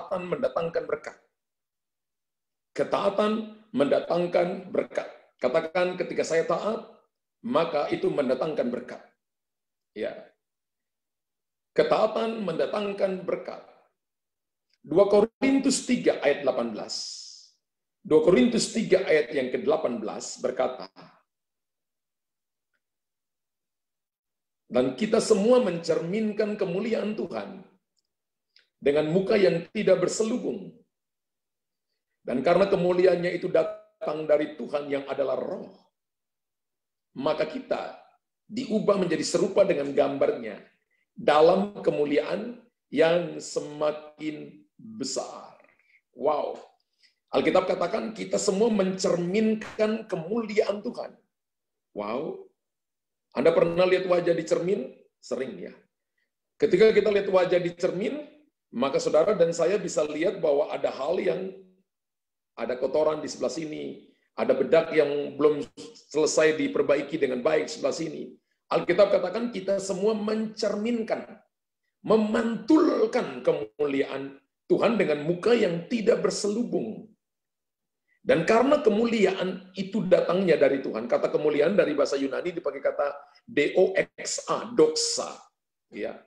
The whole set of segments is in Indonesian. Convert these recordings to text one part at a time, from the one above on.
ketaatan mendatangkan berkat. Ketaatan mendatangkan berkat. Katakan ketika saya taat, maka itu mendatangkan berkat. Ya. Ketaatan mendatangkan berkat. 2 Korintus 3 ayat 18. 2 Korintus 3 ayat yang ke-18 berkata, dan kita semua mencerminkan kemuliaan Tuhan dengan muka yang tidak berselubung. Dan karena kemuliaannya itu datang dari Tuhan yang adalah Roh, maka kita diubah menjadi serupa dengan gambarnya dalam kemuliaan yang semakin besar. Wow. Alkitab katakan kita semua mencerminkan kemuliaan Tuhan. Wow. Anda pernah lihat wajah di cermin? Sering ya. Ketika kita lihat wajah di cermin, maka saudara dan saya bisa lihat bahwa ada hal yang ada kotoran di sebelah sini, ada bedak yang belum selesai diperbaiki dengan baik sebelah sini. Alkitab katakan kita semua mencerminkan, memantulkan kemuliaan Tuhan dengan muka yang tidak berselubung. Dan karena kemuliaan itu datangnya dari Tuhan, kata kemuliaan dari bahasa Yunani dipakai kata doxa, doxa. Ya.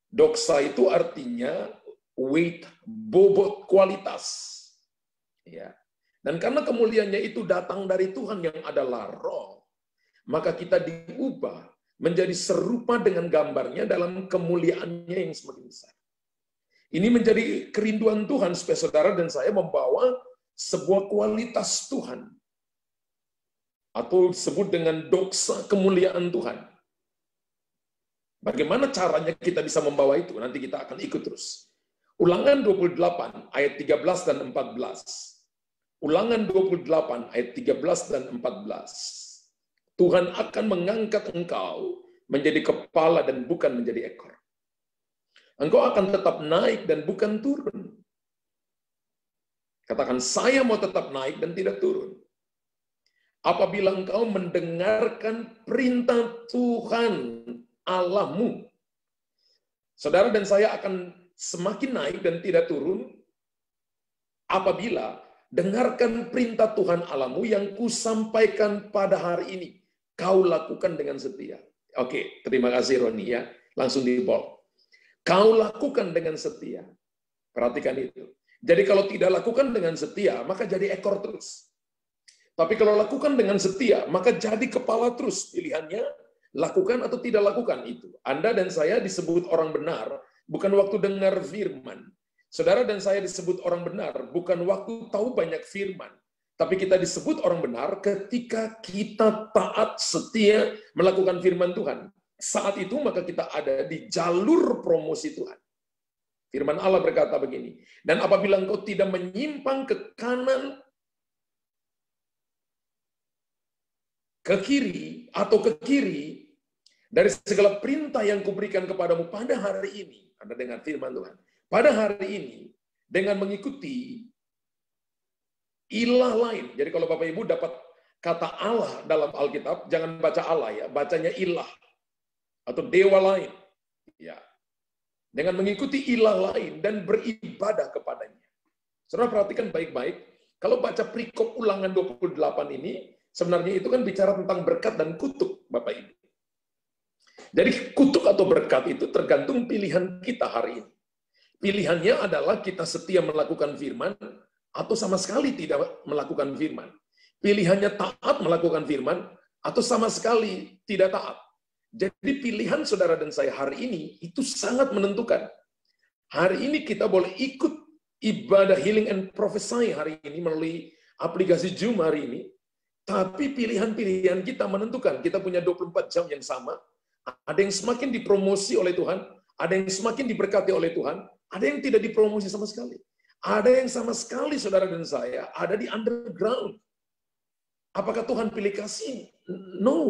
Doxa itu artinya weight, bobot, kualitas. Ya. Dan karena kemuliaannya itu datang dari Tuhan yang adalah Roh, maka kita diubah menjadi serupa dengan gambarnya dalam kemuliaannya yang semakin besar. Ini menjadi kerinduan Tuhan supaya saudara dan saya membawa sebuah kualitas Tuhan, atau disebut dengan doxa kemuliaan Tuhan. Bagaimana caranya kita bisa membawa itu? Nanti kita akan ikut terus. Ulangan 28 ayat 13 dan 14. Ulangan 28 ayat 13 dan 14. Tuhan akan mengangkat engkau menjadi kepala dan bukan menjadi ekor. Engkau akan tetap naik dan bukan turun. Katakan, saya mau tetap naik dan tidak turun. Apabila engkau mendengarkan perintah Tuhan Allahmu. Saudara dan saya akan semakin naik dan tidak turun apabila dengarkan perintah Tuhan Allahmu yang kusampaikan pada hari ini. Kau lakukan dengan setia. Oke, terima kasih Roni ya. Langsung di bold. Kau lakukan dengan setia. Perhatikan itu. Jadi kalau tidak lakukan dengan setia, maka jadi ekor terus. Tapi kalau lakukan dengan setia, maka jadi kepala terus. Pilihannya, lakukan atau tidak lakukan itu. Anda dan saya disebut orang benar, bukan waktu dengar firman. Saudara dan saya disebut orang benar, bukan waktu tahu banyak firman. Tapi kita disebut orang benar ketika kita taat, setia, melakukan firman Tuhan. Saat itu maka kita ada di jalur promosi Tuhan. Firman Allah berkata begini, dan apabila engkau tidak menyimpang ke kanan, ke kiri, atau ke kiri, dari segala perintah yang kuberikan kepadamu pada hari ini, Anda dengar firman Tuhan, pada hari ini, dengan mengikuti ilah lain. Jadi kalau Bapak Ibu dapat kata Allah dalam Alkitab, jangan baca Allah ya, bacanya ilah atau dewa lain. Ya. Dengan mengikuti ilah lain dan beribadah kepadanya. Saudara perhatikan baik-baik, kalau baca perikop Ulangan 28 ini, sebenarnya itu kan bicara tentang berkat dan kutuk, Bapak Ibu. Jadi kutuk atau berkat itu tergantung pilihan kita hari ini. Pilihannya adalah kita setia melakukan firman, atau sama sekali tidak melakukan firman. Pilihannya taat melakukan firman, atau sama sekali tidak taat. Jadi pilihan saudara dan saya hari ini, itu sangat menentukan. Hari ini kita boleh ikut ibadah healing and prophesy hari ini, melalui aplikasi Zoom hari ini, tapi pilihan-pilihan kita menentukan. Kita punya 24 jam yang sama, ada yang semakin dipromosi oleh Tuhan, ada yang semakin diberkati oleh Tuhan, ada yang tidak dipromosi sama sekali. Ada yang sama sekali saudara dan saya ada di underground. Apakah Tuhan pilih kasih? No.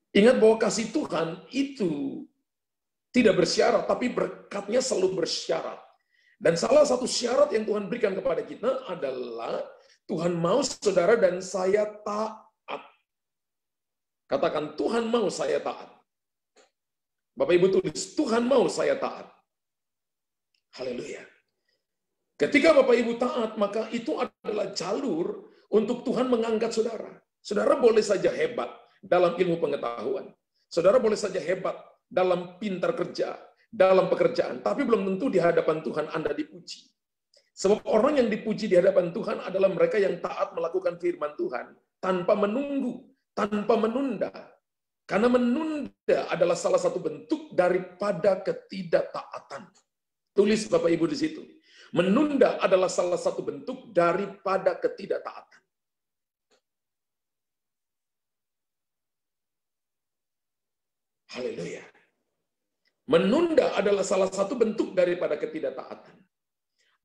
Ingat bahwa kasih Tuhan itu tidak bersyarat, tapi berkatnya selalu bersyarat. Dan salah satu syarat yang Tuhan berikan kepada kita adalah Tuhan mau saudara dan saya taat. Katakan, Tuhan mau saya taat. Bapak Ibu tulis, Tuhan mau saya taat. Haleluya. Ketika Bapak Ibu taat, maka itu adalah jalur untuk Tuhan mengangkat saudara. Saudara boleh saja hebat dalam ilmu pengetahuan. Saudara boleh saja hebat dalam pintar kerja, dalam pekerjaan. Tapi belum tentu di hadapan Tuhan Anda dipuji. Sebab orang yang dipuji di hadapan Tuhan adalah mereka yang taat melakukan firman Tuhan tanpa menunggu, tanpa menunda. Karena menunda adalah salah satu bentuk daripada ketidaktaatan. Tulis Bapak Ibu di situ. Menunda adalah salah satu bentuk daripada ketidaktaatan. Haleluya. Menunda adalah salah satu bentuk daripada ketidaktaatan.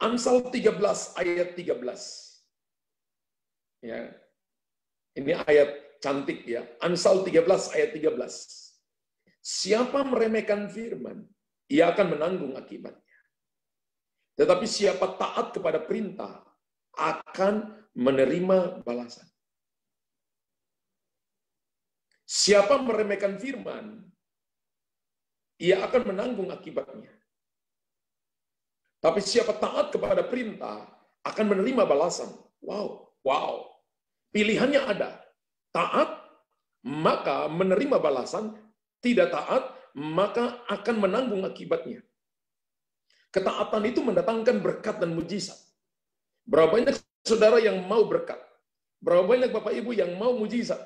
Amsal 13 ayat 13. Ya. Ini ayat cantik ya. Amsal 13 ayat 13. Siapa meremehkan firman, ia akan menanggung akibatnya. Tetapi siapa taat kepada perintah akan menerima balasan. Siapa meremehkan firman, ia akan menanggung akibatnya. Tapi siapa taat kepada perintah akan menerima balasan. Wow, wow. Pilihannya ada. Taat, maka menerima balasan. Tidak taat, maka akan menanggung akibatnya. Ketaatan itu mendatangkan berkat dan mujizat. Berapa banyak saudara yang mau berkat? Berapa banyak Bapak Ibu yang mau mujizat?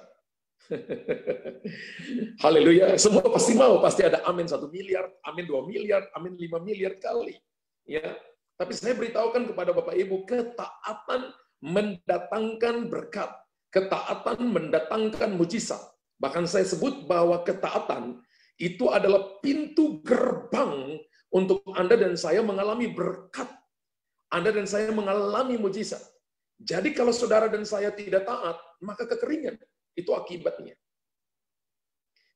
Haleluya. Semua pasti mau. Pasti ada amin 1 miliar, amin 2 miliar, amin 5 miliar kali. Ya. Tapi saya beritahukan kepada Bapak Ibu, ketaatan mendatangkan berkat. Ketaatan mendatangkan mujizat. Bahkan saya sebut bahwa ketaatan itu adalah pintu gerbang untuk Anda dan saya mengalami berkat. Anda dan saya mengalami mujizat. Jadi kalau saudara dan saya tidak taat, maka kekeringan. Itu akibatnya.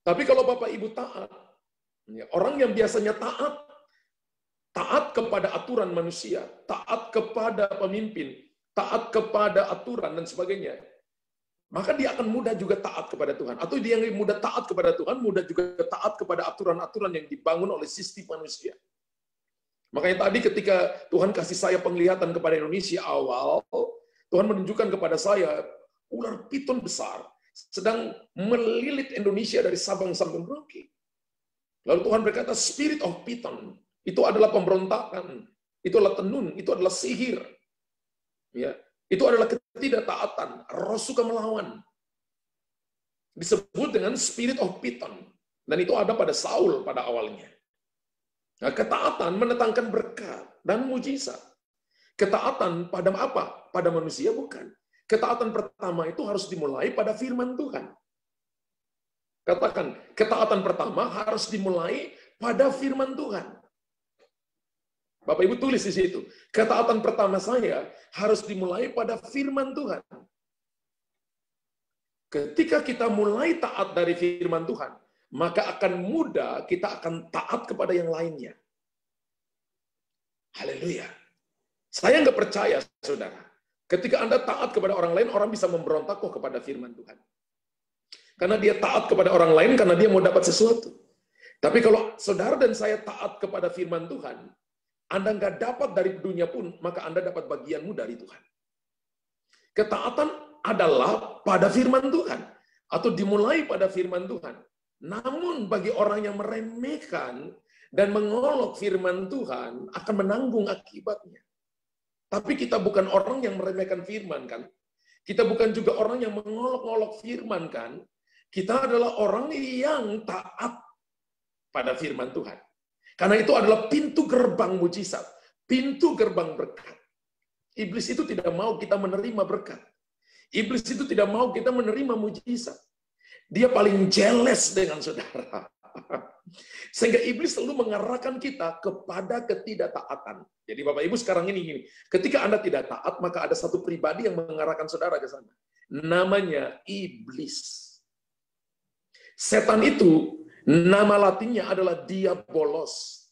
Tapi kalau Bapak Ibu taat, orang yang biasanya taat kepada aturan manusia, taat kepada pemimpin, taat kepada aturan dan sebagainya, maka dia akan mudah juga taat kepada Tuhan. Atau dia yang mudah taat kepada Tuhan, mudah juga taat kepada aturan-aturan yang dibangun oleh sistem manusia. Makanya tadi ketika Tuhan kasih saya penglihatan kepada Indonesia awal, Tuhan menunjukkan kepada saya ular piton besar sedang melilit Indonesia dari Sabang sampai Merauke. Lalu Tuhan berkata, spirit of piton, itu adalah pemberontakan, itu adalah tenun, itu adalah sihir. Ya, itu adalah ketidaktaatan, roh suka melawan. Disebut dengan spirit of piton. Dan itu ada pada Saul pada awalnya. Nah, ketaatan mendatangkan berkat dan mujizat. Ketaatan pada apa? Pada manusia bukan. Ketaatan pertama itu harus dimulai pada firman Tuhan. Katakan, ketaatan pertama harus dimulai pada firman Tuhan. Bapak Ibu tulis di situ. Ketaatan pertama saya harus dimulai pada firman Tuhan. Ketika kita mulai taat dari firman Tuhan, maka akan mudah kita akan taat kepada yang lainnya. Haleluya. Saya nggak percaya, saudara. Ketika Anda taat kepada orang lain, orang bisa memberontak kok kepada firman Tuhan. Karena dia taat kepada orang lain, karena dia mau dapat sesuatu. Tapi kalau saudara dan saya taat kepada firman Tuhan, Anda nggak dapat dari dunia pun, maka Anda dapat bagianmu dari Tuhan. Ketaatan adalah pada firman Tuhan, atau dimulai pada firman Tuhan. Namun bagi orang yang meremehkan dan mengolok firman Tuhan, akan menanggung akibatnya. Tapi kita bukan orang yang meremehkan firman, kan? Kita bukan juga orang yang mengolok-olok firman, kan? Kita adalah orang yang taat pada firman Tuhan. Karena itu adalah pintu gerbang mujizat, pintu gerbang berkat. Iblis itu tidak mau kita menerima berkat. Iblis itu tidak mau kita menerima mujizat. Dia paling jealous dengan saudara. Sehingga iblis selalu mengarahkan kita kepada ketidaktaatan. Jadi Bapak Ibu sekarang ini, ketika Anda tidak taat, maka ada satu pribadi yang mengarahkan saudara ke sana. Namanya iblis. Setan itu, nama latinnya adalah diabolos.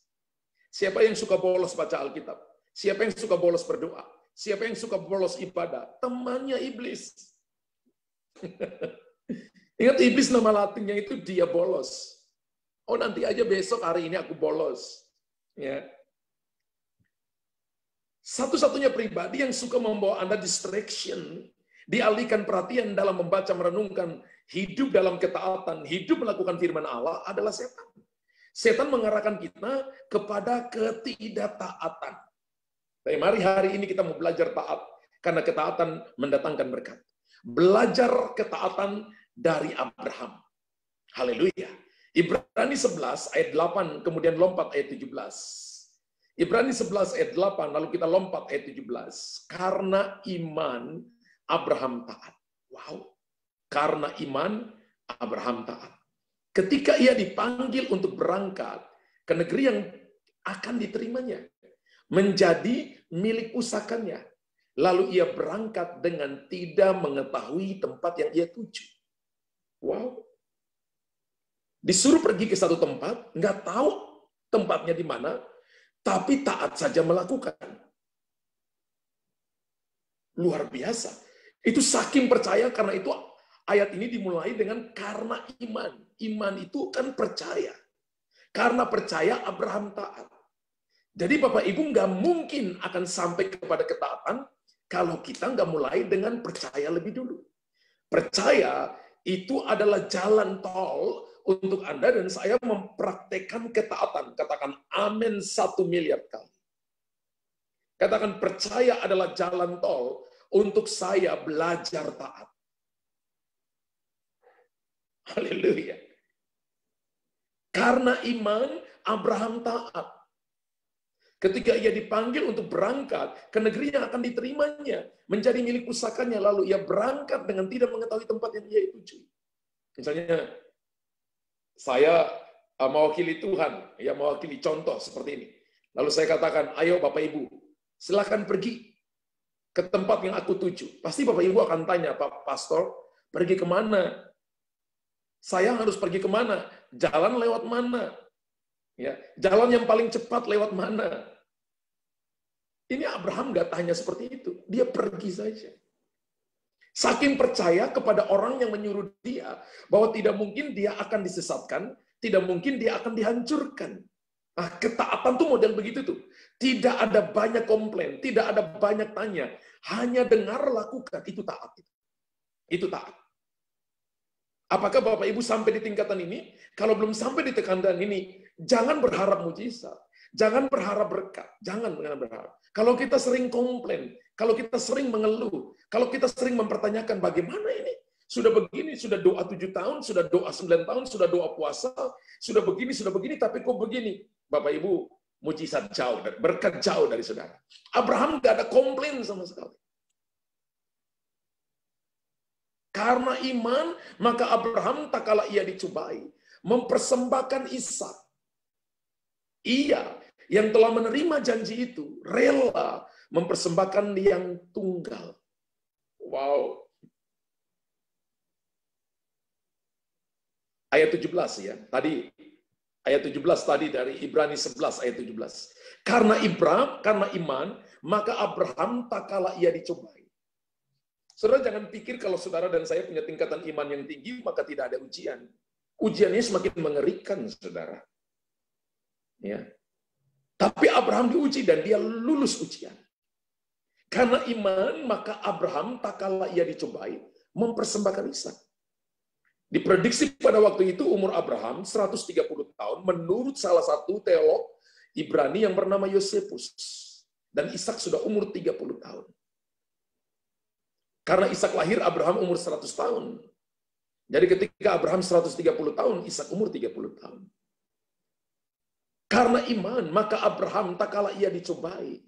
Siapa yang suka bolos baca Alkitab? Siapa yang suka bolos berdoa? Siapa yang suka bolos ibadah? Temannya iblis. Ingat, iblis nama latinnya itu diabolos. Oh, nanti aja besok, hari ini aku bolos. Ya. Satu-satunya pribadi yang suka membawa Anda distraction, dialihkan perhatian dalam membaca, merenungkan, hidup dalam ketaatan, hidup melakukan firman Allah adalah setan. Setan mengarahkan kita kepada ketidaktaatan. Tapi mari hari ini kita mau belajar taat, karena ketaatan mendatangkan berkat. Belajar ketaatan dari Abraham. Haleluya. Ibrani 11 ayat 8, kemudian lompat ayat 17. Ibrani 11 ayat 8, lalu kita lompat ayat 17. Karena iman Abraham taat. Wow. Karena iman Abraham taat. Ketika ia dipanggil untuk berangkat ke negeri yang akan diterimanya, menjadi milik pusakanya. Lalu ia berangkat dengan tidak mengetahui tempat yang ia tuju. Wow. Disuruh pergi ke satu tempat, nggak tahu tempatnya di mana, tapi taat saja melakukan. Luar biasa. Itu saking percaya, karena itu ayat ini dimulai dengan karena iman. Iman itu kan percaya. Karena percaya Abraham taat. Jadi Bapak Ibu nggak mungkin akan sampai kepada ketaatan kalau kita nggak mulai dengan percaya lebih dulu. Percaya itu adalah jalan tol untuk Anda dan saya mempraktekkan ketaatan. Katakan amin 1 miliar kali. Katakan percaya adalah jalan tol untuk saya belajar taat. Haleluya. Karena iman, Abraham taat. Ketika ia dipanggil untuk berangkat ke negeri yang akan diterimanya, menjadi milik pusakanya, lalu ia berangkat dengan tidak mengetahui tempat yang ia tuju. Misalnya, saya mewakili Tuhan, ya mewakili contoh seperti ini. Lalu saya katakan, ayo Bapak Ibu, silakan pergi ke tempat yang aku tuju. Pasti Bapak Ibu akan tanya, Pak Pastor, pergi kemana? Saya harus pergi kemana? Jalan lewat mana? Ya, jalan yang paling cepat lewat mana? Ini Abraham nggak tanya seperti itu. Dia pergi saja. Saking percaya kepada orang yang menyuruh dia bahwa tidak mungkin dia akan disesatkan, tidak mungkin dia akan dihancurkan. Nah, ketaatan tuh model begitu tuh. Tidak ada banyak komplain, tidak ada banyak tanya. Hanya dengar, lakukan. Itu taat. Itu taat. Apakah Bapak Ibu sampai di tingkatan ini? Kalau belum sampai di tingkatan ini, jangan berharap mujizat. Jangan berharap berkat. Jangan berharap. Kalau kita sering komplain, kalau kita sering mengeluh, kalau kita sering mempertanyakan bagaimana ini? Sudah begini, sudah doa 7 tahun, sudah doa 9 tahun, sudah doa puasa, sudah begini, tapi kok begini? Bapak Ibu, mujizat jauh, berkat jauh dari saudara. Abraham nggak ada komplain sama sekali. Karena iman, maka Abraham tak kala ia dicobai, mempersembahkan Ishak. Ia yang telah menerima janji itu, rela mempersembahkan yang tunggal. Wow. Ayat 17 ya, tadi ayat 17 tadi dari Ibrani 11 ayat 17. Karena iman, maka Abraham tak kala ia dicobai. Saudara jangan pikir kalau saudara dan saya punya tingkatan iman yang tinggi, maka tidak ada ujian. Ujiannya semakin mengerikan, saudara. Ya. Tapi Abraham diuji dan dia lulus ujian. Karena iman, maka Abraham tak kala ia dicobai, mempersembahkan Ishak. Diprediksi pada waktu itu umur Abraham 130 tahun, menurut salah satu teolog Ibrani yang bernama Yosefus. Dan Ishak sudah umur 30 tahun. Karena Ishak lahir, Abraham umur 100 tahun. Jadi ketika Abraham 130 tahun, Ishak umur 30 tahun. Karena iman, maka Abraham tak kala ia dicobai,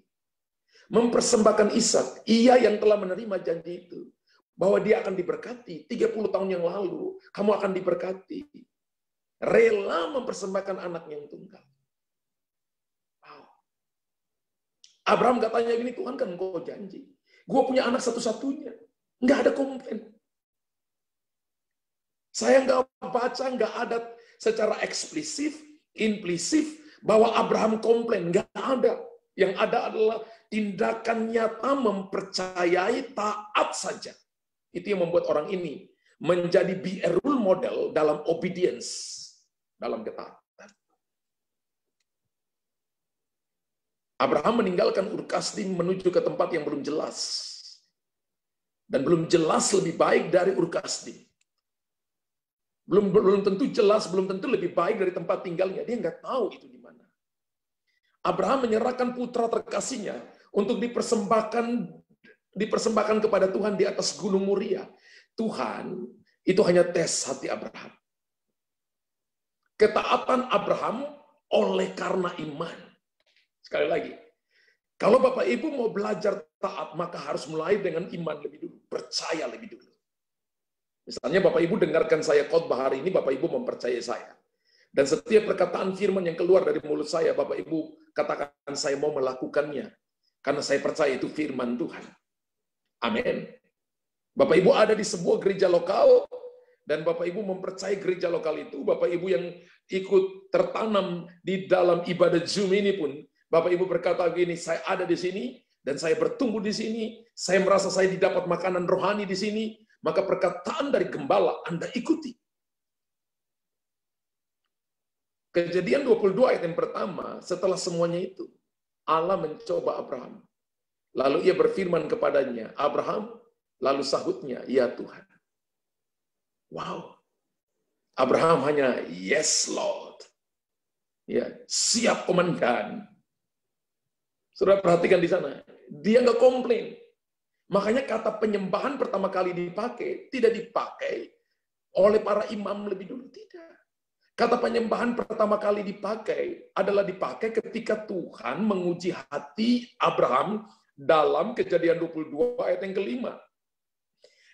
mempersembahkan Ishak, ia yang telah menerima janji itu, bahwa dia akan diberkati. 30 tahun yang lalu, kamu akan diberkati. Rela mempersembahkan anak yang tunggal. Wow. Abraham gak tanya gini, Tuhan kan engkau janji. Gue punya anak satu-satunya. Nggak ada komplain. Saya nggak baca, nggak ada secara eksplisit, implisit, bahwa Abraham komplain. Nggak ada. Yang ada adalah tindakan nyata mempercayai taat saja. Itu yang membuat orang ini menjadi be a role model dalam obedience, dalam ketaatan. Abraham meninggalkan Ur Kasdim menuju ke tempat yang belum jelas. Dan belum jelas lebih baik dari Ur Kasdim. Belum tentu jelas, belum tentu lebih baik dari tempat tinggalnya. Dia nggak tahu itu di mana. Abraham menyerahkan putra terkasihnya untuk dipersembahkan kepada Tuhan di atas Gunung Moria. Tuhan itu hanya tes hati Abraham. Ketaatan Abraham oleh karena iman. Sekali lagi, kalau Bapak Ibu mau belajar taat, maka harus mulai dengan iman lebih dulu, percaya lebih dulu. Misalnya Bapak Ibu dengarkan saya khotbah hari ini, Bapak Ibu mempercayai saya. Dan setiap perkataan firman yang keluar dari mulut saya, Bapak Ibu katakan saya mau melakukannya. Karena saya percaya itu firman Tuhan. Amin. Bapak Ibu ada di sebuah gereja lokal, dan Bapak Ibu mempercayai gereja lokal itu, Bapak Ibu yang ikut tertanam di dalam ibadah Zoom ini pun, Bapak Ibu berkata gini, saya ada di sini, dan saya bertumbuh di sini, saya merasa saya didapat makanan rohani di sini, maka perkataan dari gembala Anda ikuti. Kejadian 22 ayat yang pertama, setelah semuanya itu, Allah mencoba Abraham. Lalu ia berfirman kepadanya, Abraham, lalu sahutnya, ya Tuhan. Wow. Abraham hanya, yes Lord. Ya, siap komandan. Saudara perhatikan di sana, dia nggak komplain. Makanya kata penyembahan pertama kali dipakai, tidak dipakai oleh para imam lebih dulu, tidak. Kata penyembahan pertama kali dipakai adalah dipakai ketika Tuhan menguji hati Abraham dalam Kejadian 22 ayat yang kelima.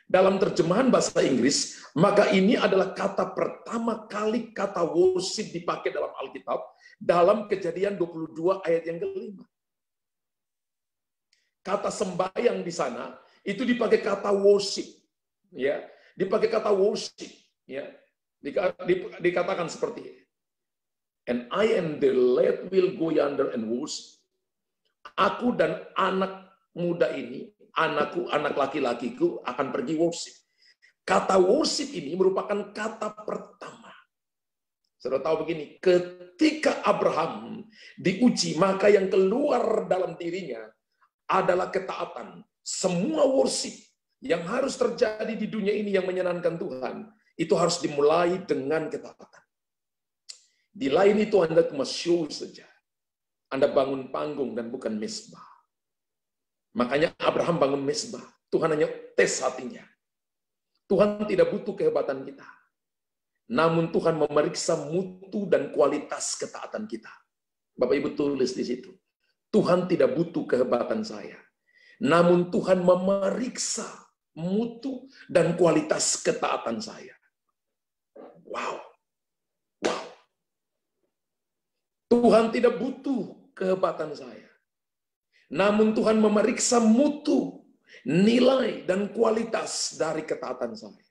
Dalam terjemahan bahasa Inggris, maka ini adalah kata pertama kali kata worship dipakai dalam Alkitab dalam Kejadian 22 ayat yang kelima. Kata sembahyang di sana itu dipakai kata worship, ya, dipakai kata worship, ya. Dikatakan seperti ini. And I and the lad will go yonder and worship. Aku dan anak muda ini, anakku, anak laki-lakiku akan pergi worship. Kata worship ini merupakan kata pertama. Saudara tahu begini, ketika Abraham diuji, maka yang keluar dalam dirinya adalah ketaatan. Semua worship yang harus terjadi di dunia ini yang menyenangkan Tuhan, itu harus dimulai dengan ketaatan. Di lain itu Anda cuma show saja. Anda bangun panggung dan bukan mezbah. Makanya Abraham bangun mezbah. Tuhan hanya tes hatinya. Tuhan tidak butuh kehebatan kita. Namun Tuhan memeriksa mutu dan kualitas ketaatan kita. Bapak Ibu tulis di situ. Tuhan tidak butuh kehebatan saya. Namun Tuhan memeriksa mutu dan kualitas ketaatan saya. Wow. Wow. Tuhan tidak butuh kehebatan saya. Namun Tuhan memeriksa mutu, nilai, dan kualitas dari ketaatan saya.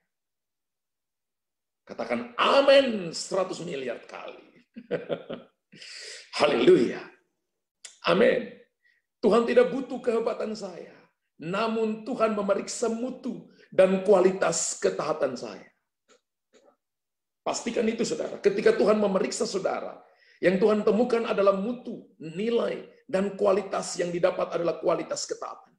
Katakan amin 100 miliar kali. Haleluya. Amin. Tuhan tidak butuh kehebatan saya. Namun Tuhan memeriksa mutu dan kualitas ketaatan saya. Pastikan itu saudara. Ketika Tuhan memeriksa saudara, yang Tuhan temukan adalah mutu, nilai, dan kualitas yang didapat adalah kualitas ketaatan.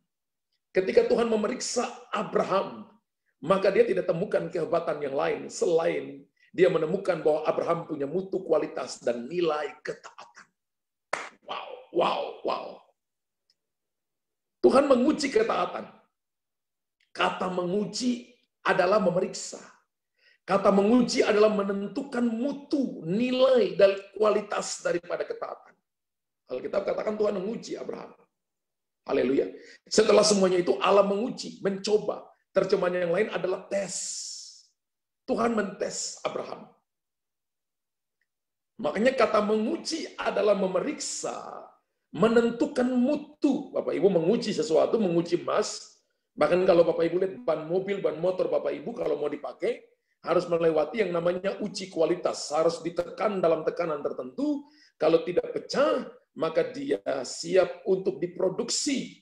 Ketika Tuhan memeriksa Abraham, maka dia tidak temukan kehebatan yang lain selain dia menemukan bahwa Abraham punya mutu, kualitas, dan nilai ketaatan. Wow, wow, wow. Tuhan menguji ketaatan. Kata menguji adalah memeriksa. Kata menguji adalah menentukan mutu, nilai, dan kualitas daripada ketaatan. Alkitab katakan Tuhan menguji Abraham. Haleluya. Setelah semuanya itu Allah menguji, mencoba. Terjemahan yang lain adalah tes. Tuhan mentes Abraham. Makanya kata menguji adalah memeriksa, menentukan mutu. Bapak Ibu menguji sesuatu, menguji emas. Bahkan kalau Bapak Ibu lihat ban mobil, ban motor Bapak Ibu kalau mau dipakai, harus melewati yang namanya uji kualitas. Harus ditekan dalam tekanan tertentu. Kalau tidak pecah, maka dia siap untuk diproduksi,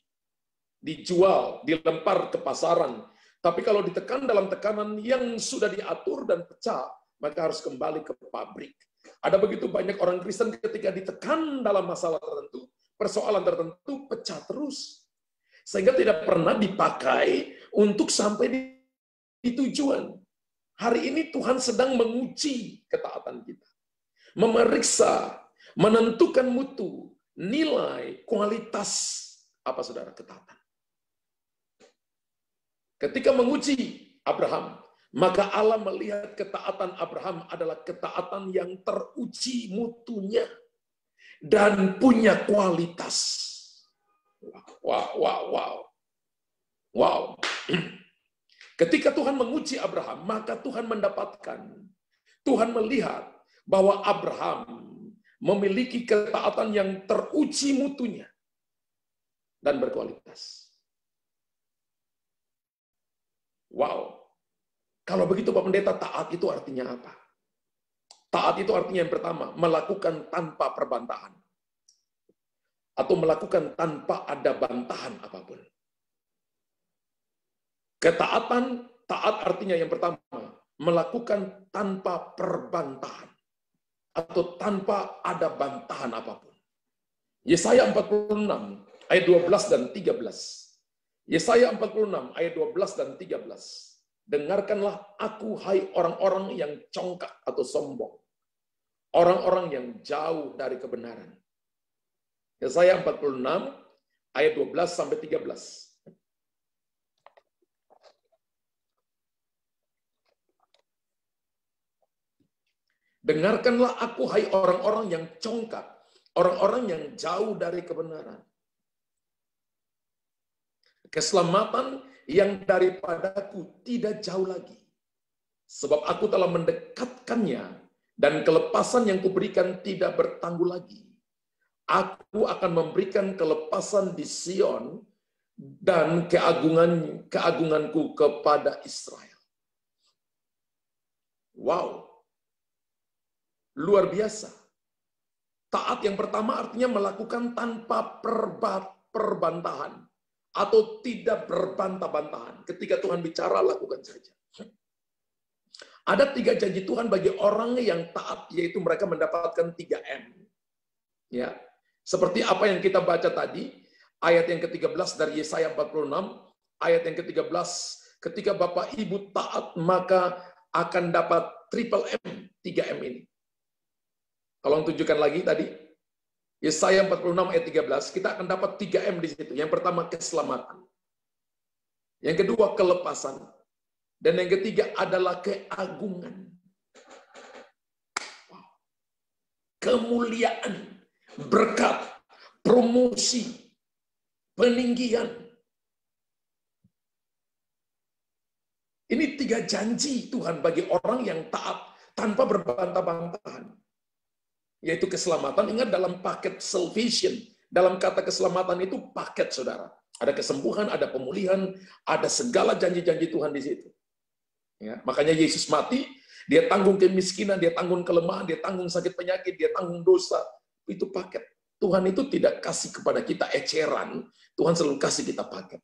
dijual, dilempar ke pasaran. Tapi kalau ditekan dalam tekanan yang sudah diatur dan pecah, maka harus kembali ke pabrik. Ada begitu banyak orang Kristen ketika ditekan dalam masalah tertentu, persoalan tertentu pecah terus. Sehingga tidak pernah dipakai untuk sampai di tujuan. Hari ini Tuhan sedang menguji ketaatan kita. Memeriksa, menentukan mutu, nilai, kualitas apa saudara ketaatan. Ketika menguji Abraham, maka Allah melihat ketaatan Abraham adalah ketaatan yang teruji mutunya dan punya kualitas. Wow. Ketika Tuhan menguji Abraham, maka Tuhan melihat bahwa Abraham memiliki ketaatan yang teruji mutunya dan berkualitas. Wow. Kalau begitu Pak Pendeta, taat itu artinya apa? Taat itu artinya yang pertama, melakukan tanpa perbantahan. Atau melakukan tanpa ada bantahan apapun. Taat artinya yang pertama, melakukan tanpa perbantahan. Atau tanpa ada bantahan apapun. Yesaya 46 ayat 12 dan 13. Yesaya 46 ayat 12 dan 13. Dengarkanlah aku, hai orang-orang yang congkak atau sombong. Orang-orang yang jauh dari kebenaran. Yesaya 46 ayat 12 sampai 13. Dengarkanlah aku, hai orang-orang yang congkak, orang-orang yang jauh dari kebenaran. Keselamatan yang daripadaku tidak jauh lagi. Sebab aku telah mendekatkannya, dan kelepasan yang kuberikan tidak bertangguh lagi. Aku akan memberikan kelepasan di Sion dan keagunganku kepada Israel. Wow. Luar biasa. Taat yang pertama artinya melakukan tanpa perbantahan atau tidak berbantah-bantahan. Ketika Tuhan bicara, lakukan saja. Ada 3 janji Tuhan bagi orang yang taat, yaitu mereka mendapatkan 3M. Ya. Seperti apa yang kita baca tadi, ayat yang ke-13 dari Yesaya 46, ayat yang ke-13, ketika Bapak Ibu taat, maka akan dapat triple M, 3M ini. Tolong tunjukkan lagi tadi, Yesaya 46 ayat 13, kita akan dapat 3M di situ. Yang pertama, keselamatan. Yang kedua, kelepasan. Dan yang ketiga adalah keagungan. Kemuliaan. Berkat, promosi, peninggian. Ini 3 janji Tuhan bagi orang yang taat tanpa berbantah-bantahan. Yaitu keselamatan, ingat dalam paket salvation. Dalam kata keselamatan itu paket, saudara. Ada kesembuhan, ada pemulihan, ada segala janji-janji Tuhan di situ. Ya, makanya Yesus mati, dia tanggung kemiskinan, dia tanggung kelemahan, dia tanggung sakit penyakit, dia tanggung dosa. Itu paket. Tuhan itu tidak kasih kepada kita eceran, Tuhan selalu kasih kita paket.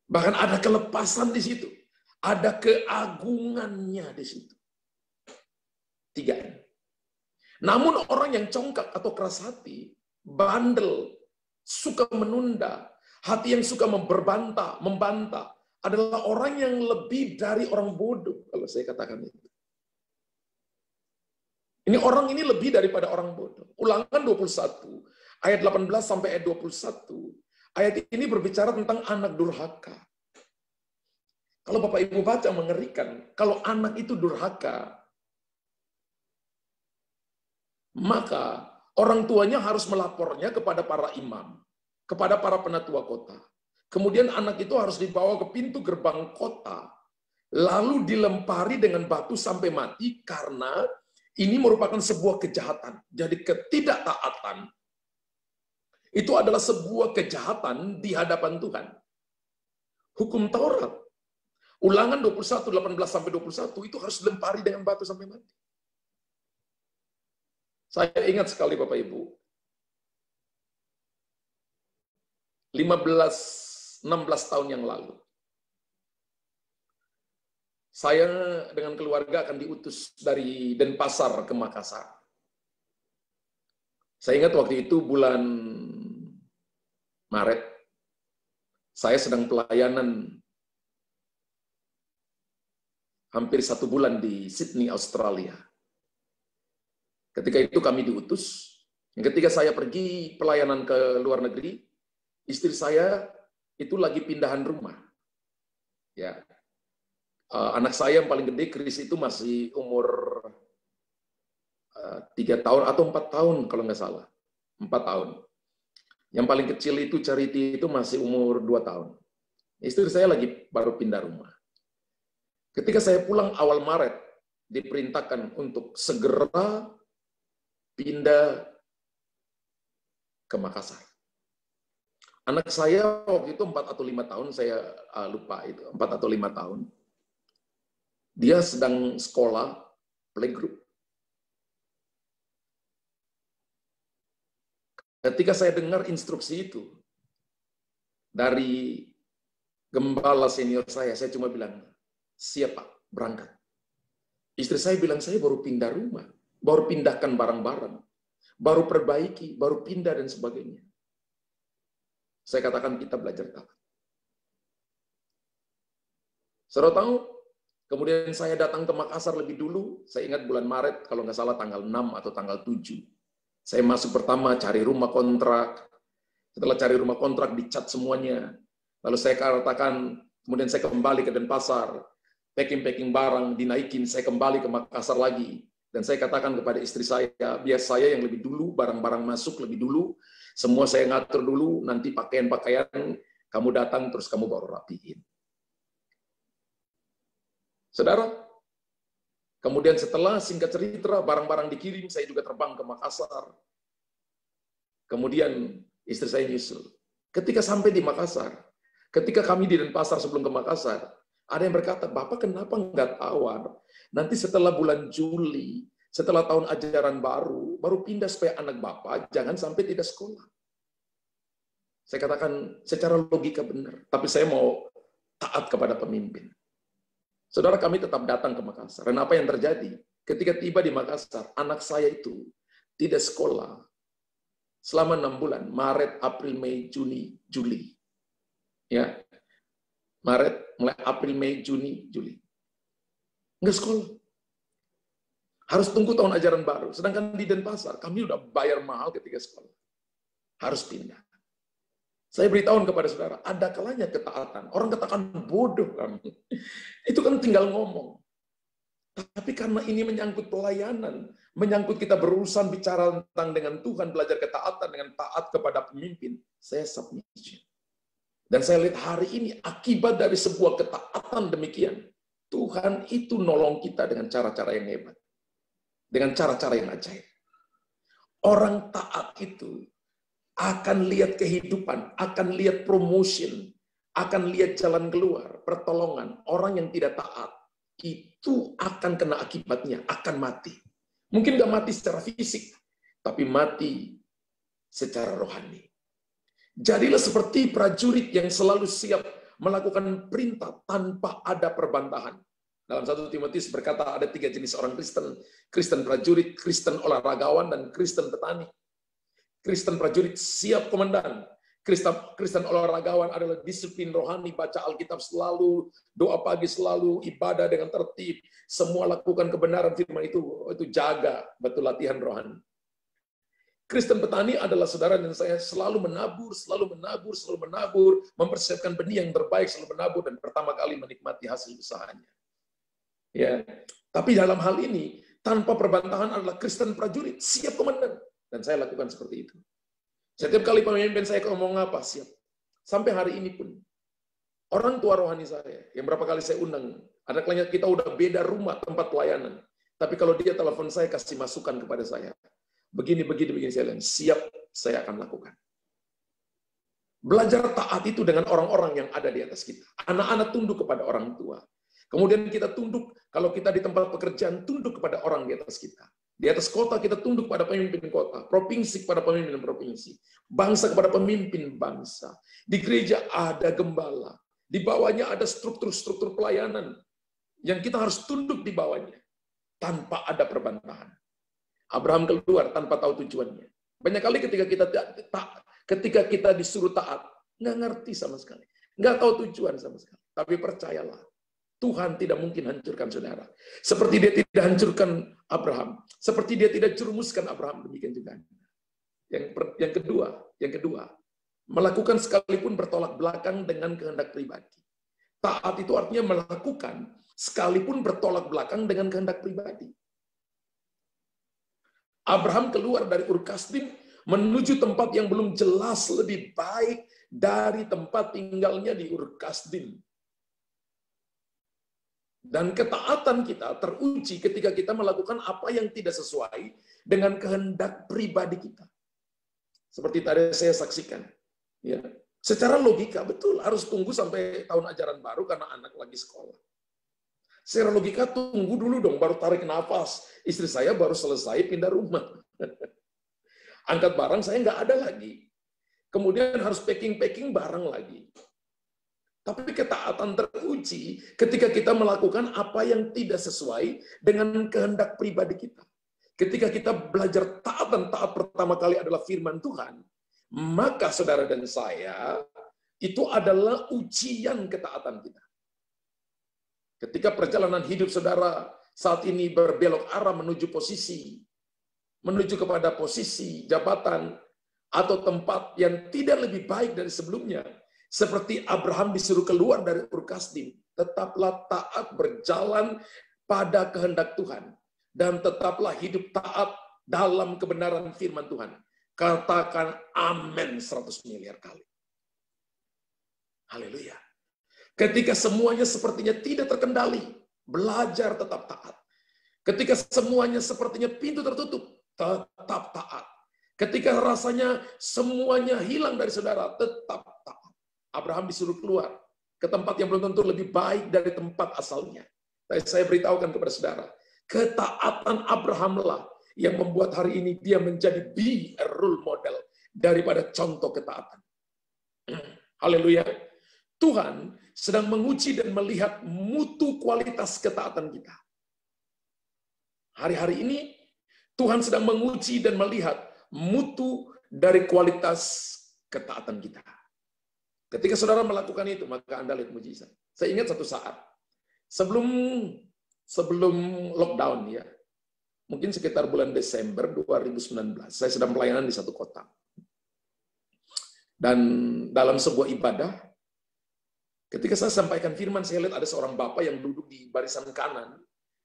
Bahkan ada kelepasan di situ. Ada keagungannya di situ. 3M. Namun orang yang congkak atau keras hati, bandel, suka menunda, hati yang suka membantah, adalah orang yang lebih dari orang bodoh, kalau saya katakan itu. Ini orang ini lebih daripada orang bodoh. Ulangan 21, ayat 18 sampai ayat 21. Ayat ini berbicara tentang anak durhaka. Kalau Bapak Ibu baca mengerikan, kalau anak itu durhaka, maka orang tuanya harus melapornya kepada para imam, kepada para penatua kota. Kemudian anak itu harus dibawa ke pintu gerbang kota, lalu dilempari dengan batu sampai mati karena ini merupakan sebuah kejahatan. Jadi ketidaktaatan itu adalah sebuah kejahatan di hadapan Tuhan. Hukum Taurat, Ulangan 21, 18 sampai 21 itu harus dilempari dengan batu sampai mati. Saya ingat sekali Bapak Ibu, 16 tahun yang lalu, saya dengan keluarga akan diutus dari Denpasar ke Makassar. Saya ingat waktu itu bulan Maret, saya sedang pelayanan hampir 1 bulan di Sydney, Australia. Ketika itu kami diutus. Ketika saya pergi pelayanan ke luar negeri, istri saya itu lagi pindahan rumah. Ya, anak saya yang paling gede, Chris, itu masih umur 3 tahun atau 4 tahun kalau nggak salah. 4 tahun. Yang paling kecil itu Charity itu masih umur 2 tahun. Istri saya lagi baru pindah rumah. Ketika saya pulang awal Maret, diperintahkan untuk segera pindah ke Makassar. Anak saya waktu itu 4 atau 5 tahun, saya lupa itu, 4 atau 5 tahun. Dia sedang sekolah playgroup. Ketika saya dengar instruksi itu dari gembala senior saya cuma bilang, siap Pak, berangkat. Istri saya bilang, saya baru pindah rumah, baru pindahkan barang-barang, baru perbaiki, baru pindah dan sebagainya. Saya katakan kita belajar taat. Saudara tahu, kemudian saya datang ke Makassar lebih dulu, saya ingat bulan Maret, kalau nggak salah tanggal 6 atau tanggal 7. Saya masuk pertama cari rumah kontrak, setelah cari rumah kontrak dicat semuanya, lalu saya katakan, kemudian saya kembali ke Denpasar, packing barang, dinaikin, saya kembali ke Makassar lagi. Dan saya katakan kepada istri saya, biar saya yang lebih dulu, barang-barang masuk lebih dulu, semua saya ngatur dulu, nanti pakaian-pakaian, kamu datang, terus kamu baru rapiin. Saudara, kemudian setelah singkat cerita, barang-barang dikirim, saya juga terbang ke Makassar. Kemudian istri saya nyusul. Ketika sampai di Makassar, ketika kami di Denpasar sebelum ke Makassar, ada yang berkata, Bapak kenapa nggak tawar? Nanti setelah bulan Juli, setelah tahun ajaran baru pindah supaya anak Bapak jangan sampai tidak sekolah. Saya katakan secara logika benar, tapi saya mau taat kepada pemimpin. Saudara, kami tetap datang ke Makassar. Dan apa yang terjadi? Ketika tiba di Makassar, anak saya itu tidak sekolah selama 6 bulan, Maret, April, Mei, Juni, Juli. Ya, Maret, mulai April, Mei, Juni, Juli. Nggak sekolah. Harus tunggu tahun ajaran baru. Sedangkan di Denpasar, kami udah bayar mahal ketika sekolah. Harus pindah. Saya beritahu kepada saudara, ada kalanya ketaatan. Orang katakan bodoh kami. Itu kan tinggal ngomong. Tapi karena ini menyangkut pelayanan, menyangkut kita berurusan bicara tentang dengan Tuhan, belajar ketaatan dengan taat kepada pemimpin, saya submission. Dan saya lihat hari ini akibat dari sebuah ketaatan demikian, Tuhan itu nolong kita dengan cara-cara yang hebat. Dengan cara-cara yang ajaib. Orang taat itu akan lihat kehidupan, akan lihat promotion, akan lihat jalan keluar, pertolongan. Orang yang tidak taat, itu akan kena akibatnya, akan mati. Mungkin nggak mati secara fisik, tapi mati secara rohani. Jadilah seperti prajurit yang selalu siap melakukan perintah tanpa ada perbantahan. Dalam 1 Timotius berkata ada 3 jenis orang Kristen. Kristen prajurit, Kristen olahragawan, dan Kristen petani. Kristen prajurit siap komandan. Kristen olahragawan adalah disiplin rohani, baca Alkitab selalu, doa pagi selalu, ibadah dengan tertib, semua lakukan kebenaran firman itu jaga, betul latihan rohani. Kristen petani adalah saudara dan saya selalu menabur, mempersiapkan benih yang terbaik, selalu menabur, dan pertama kali menikmati hasil usahanya. Ya, tapi dalam hal ini tanpa perbantahan adalah Kristen prajurit siap komandan. Dan saya lakukan seperti itu. Setiap kali pemimpin saya ngomong apa, siap. Sampai hari ini pun. Orang tua rohani saya, yang berapa kali saya undang, ada kalanya kita udah beda rumah, tempat pelayanan. Tapi kalau dia telepon saya, kasih masukan kepada saya. Begini, saya bilang, siap, saya akan lakukan. Belajar taat itu dengan orang-orang yang ada di atas kita. Anak-anak tunduk kepada orang tua. Kemudian kita tunduk, kalau kita di tempat pekerjaan, tunduk kepada orang di atas kita. Di atas kota kita tunduk pada pemimpin kota, provinsi kepada pemimpin provinsi, bangsa kepada pemimpin bangsa. Di gereja ada gembala, di bawahnya ada struktur-struktur pelayanan yang kita harus tunduk di bawahnya tanpa ada perbantahan. Abraham keluar tanpa tahu tujuannya. Banyak kali ketika kita disuruh taat, nggak ngerti sama sekali. Nggak tahu tujuan sama sekali. Tapi percayalah, Tuhan tidak mungkin hancurkan saudara. Seperti dia tidak hancurkan Abraham. Seperti dia tidak jerumuskan Abraham, demikian juga. Yang kedua, melakukan sekalipun bertolak belakang dengan kehendak pribadi. Taat itu artinya melakukan sekalipun bertolak belakang dengan kehendak pribadi. Abraham keluar dari Ur Kasdim menuju tempat yang belum jelas lebih baik dari tempat tinggalnya di Ur Kasdim. Dan ketaatan kita teruji ketika kita melakukan apa yang tidak sesuai dengan kehendak pribadi kita. Seperti tadi saya saksikan. Ya. Secara logika, betul, harus tunggu sampai tahun ajaran baru karena anak lagi sekolah. Secara logika, tunggu dulu dong, baru tarik nafas. Istri saya baru selesai pindah rumah. Angkat barang saya nggak ada lagi. Kemudian harus packing barang lagi. Tapi ketaatan teruji ketika kita melakukan apa yang tidak sesuai dengan kehendak pribadi kita. Ketika kita belajar taat dan taat pertama kali adalah firman Tuhan, maka saudara dan saya, itu adalah ujian ketaatan kita. Ketika perjalanan hidup saudara saat ini berbelok arah menuju kepada posisi jabatan atau tempat yang tidak lebih baik dari sebelumnya, seperti Abraham disuruh keluar dari Ur Kasdim, tetaplah taat berjalan pada kehendak Tuhan dan tetaplah hidup taat dalam kebenaran firman Tuhan. Katakan amin 100 miliar kali. Haleluya. Ketika semuanya sepertinya tidak terkendali, belajar tetap taat. Ketika semuanya sepertinya pintu tertutup, tetap taat. Ketika rasanya semuanya hilang dari saudara, tetap taat. Abraham disuruh keluar ke tempat yang belum tentu lebih baik dari tempat asalnya. Tapi saya beritahukan kepada saudara, ketaatan Abrahamlah yang membuat hari ini dia menjadi role model daripada contoh ketaatan. Haleluya. Tuhan sedang menguji dan melihat mutu kualitas ketaatan kita. Hari-hari ini Tuhan sedang menguji dan melihat mutu dari kualitas ketaatan kita. Ketika saudara melakukan itu, maka Anda lihat mujizat. Saya ingat satu saat, sebelum lockdown ya, mungkin sekitar bulan Desember 2019, saya sedang pelayanan di satu kota. Dan dalam sebuah ibadah, ketika saya sampaikan firman, saya lihat ada seorang bapak yang duduk di barisan kanan,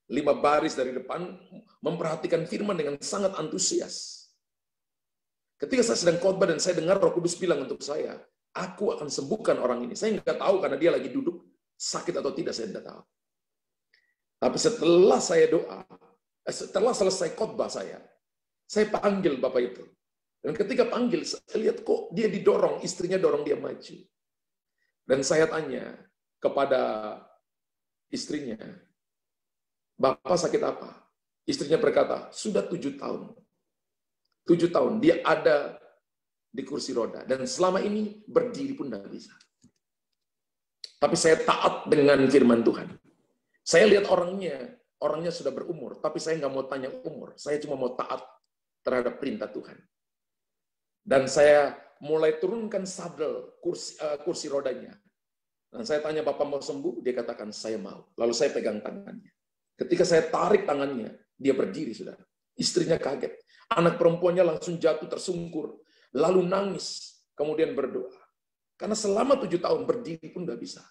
5 baris dari depan, memperhatikan firman dengan sangat antusias. Ketika saya sedang khotbah dan saya dengar Roh Kudus bilang untuk saya, aku akan sembuhkan orang ini. Saya nggak tahu karena dia lagi duduk, sakit atau tidak, saya tidak tahu. Tapi setelah saya doa, setelah selesai khotbah saya panggil bapak itu. Dan ketika panggil, saya lihat kok dia didorong, istrinya dorong dia maju. Dan saya tanya kepada istrinya, Bapak sakit apa? Istrinya berkata, sudah 7 tahun. 7 tahun dia ada di kursi roda. Dan selama ini berdiri pun tidak bisa. Tapi saya taat dengan firman Tuhan. Saya lihat orangnya sudah berumur. Tapi saya nggak mau tanya umur. Saya cuma mau taat terhadap perintah Tuhan. Dan saya mulai turunkan sadel kursi rodanya. Dan saya tanya, Bapak mau sembuh? Dia katakan, saya mau. Lalu saya pegang tangannya. Ketika saya tarik tangannya, dia berdiri, saudara. Istrinya kaget. Anak perempuannya langsung jatuh tersungkur. Lalu nangis. Kemudian berdoa. Karena selama 7 tahun berdiri pun nggak bisa.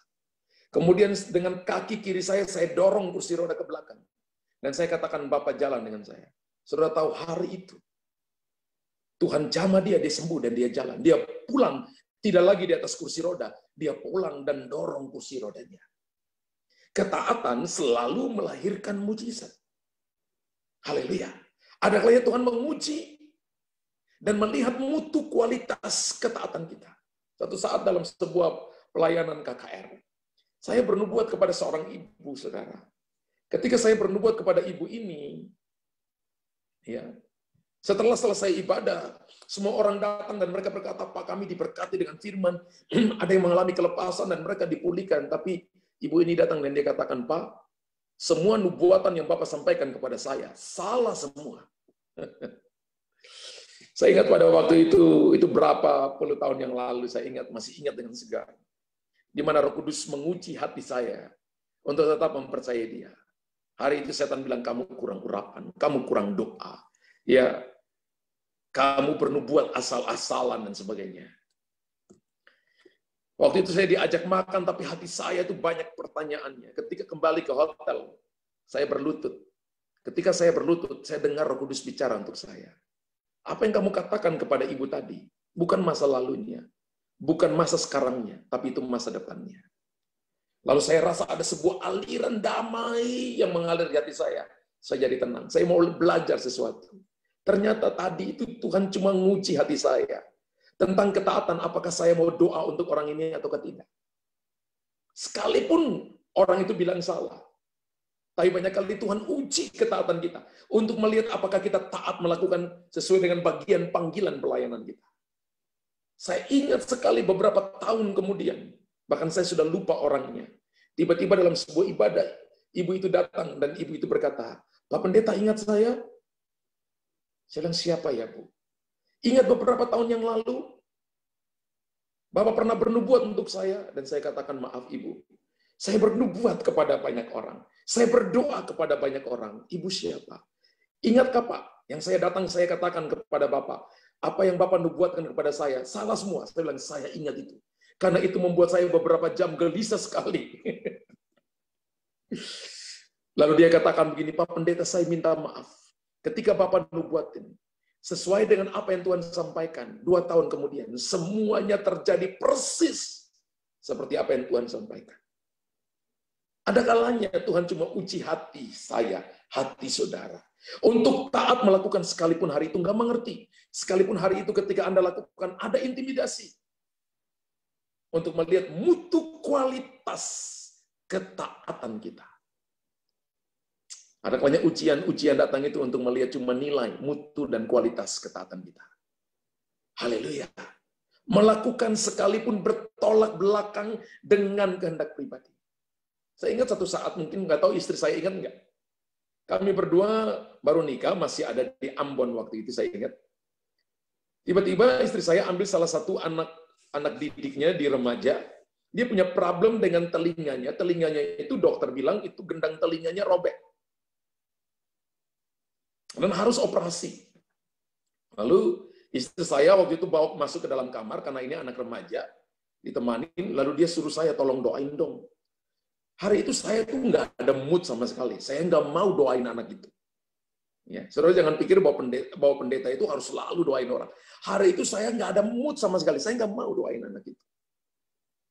Kemudian dengan kaki kiri saya dorong kursi roda ke belakang. Dan saya katakan, Bapak jalan dengan saya. Saudara tahu hari itu, Tuhan jamah dia sembuh dan dia jalan. Dia pulang, tidak lagi di atas kursi roda. Dia pulang dan dorong kursi rodanya. Ketaatan selalu melahirkan mujizat. Haleluya. Ada kalanya Tuhan menguji dan melihat mutu kualitas ketaatan kita. Satu saat dalam sebuah pelayanan KKR, saya bernubuat kepada seorang ibu, saudara. Ketika saya bernubuat kepada ibu ini, ya, setelah selesai ibadah, semua orang datang dan mereka berkata, Pak, kami diberkati dengan firman, ada yang mengalami kelepasan dan mereka dipulihkan. Tapi ibu ini datang dan dia katakan, Pak, semua nubuatan yang Bapak sampaikan kepada saya, salah semua. Saya ingat pada waktu itu berapa puluh tahun yang lalu, saya masih ingat dengan segar. Di mana Roh Kudus menguji hati saya untuk tetap mempercayai Dia. Hari itu setan bilang, kamu kurang urapan, kamu kurang doa, ya, kamu bernubuat asal-asalan dan sebagainya. Waktu itu saya diajak makan, tapi hati saya itu banyak pertanyaannya. Ketika kembali ke hotel, saya berlutut. Ketika saya berlutut, saya dengar Roh Kudus bicara untuk saya. Apa yang kamu katakan kepada ibu tadi, bukan masa lalunya, bukan masa sekarangnya, tapi itu masa depannya. Lalu saya rasa ada sebuah aliran damai yang mengalir di hati saya. Saya jadi tenang, saya mau belajar sesuatu. Ternyata tadi itu Tuhan cuma nguji hati saya. Tentang ketaatan, apakah saya mau doa untuk orang ini atau tidak. Sekalipun orang itu bilang salah. Tapi banyak kali Tuhan uji ketaatan kita untuk melihat apakah kita taat melakukan sesuai dengan bagian panggilan pelayanan kita. Saya ingat sekali beberapa tahun kemudian, bahkan saya sudah lupa orangnya. Tiba-tiba dalam sebuah ibadah, ibu itu datang dan ibu itu berkata, Pak Pendeta ingat saya? Saya bilang, siapa ya Bu? Ingat beberapa tahun yang lalu, Bapak pernah bernubuat untuk saya, dan saya katakan maaf Ibu. Saya bernubuat kepada banyak orang. Saya berdoa kepada banyak orang. Ibu siapa? Ingatkah Pak? Yang saya datang, saya katakan kepada Bapak, apa yang Bapak nubuatkan kepada saya, salah semua. Saya bilang, saya ingat itu. Karena itu membuat saya beberapa jam gelisah sekali. Lalu dia katakan begini, Pak Pendeta, saya minta maaf. Ketika Bapak nubuatin, sesuai dengan apa yang Tuhan sampaikan, 2 tahun kemudian, semuanya terjadi persis seperti apa yang Tuhan sampaikan. Ada kalanya Tuhan cuma uji hati saya, hati saudara. Untuk taat melakukan sekalipun hari itu nggak mengerti. Sekalipun hari itu ketika Anda lakukan, ada intimidasi. Untuk melihat mutu kualitas ketaatan kita. Ada kalanya ujian datang itu untuk melihat cuma nilai, mutu, dan kualitas ketaatan kita. Haleluya. Melakukan sekalipun bertolak belakang dengan kehendak pribadi. Saya ingat satu saat, mungkin nggak tahu istri saya ingat nggak. Kami berdua baru nikah, masih ada di Ambon waktu itu, saya ingat. Tiba-tiba istri saya ambil salah satu anak didiknya di remaja. Dia punya problem dengan telinganya. Telinganya itu dokter bilang itu gendang telinganya robek. Dan harus operasi. Lalu istri saya waktu itu bawa masuk ke dalam kamar, karena ini anak remaja, ditemanin, lalu dia suruh saya tolong doain dong. Hari itu saya tuh nggak ada mood sama sekali. Saya nggak mau doain anak itu. Ya, saudara jangan pikir bahwa pendeta itu harus selalu doain orang. Hari itu saya nggak ada mood sama sekali. Saya nggak mau doain anak itu.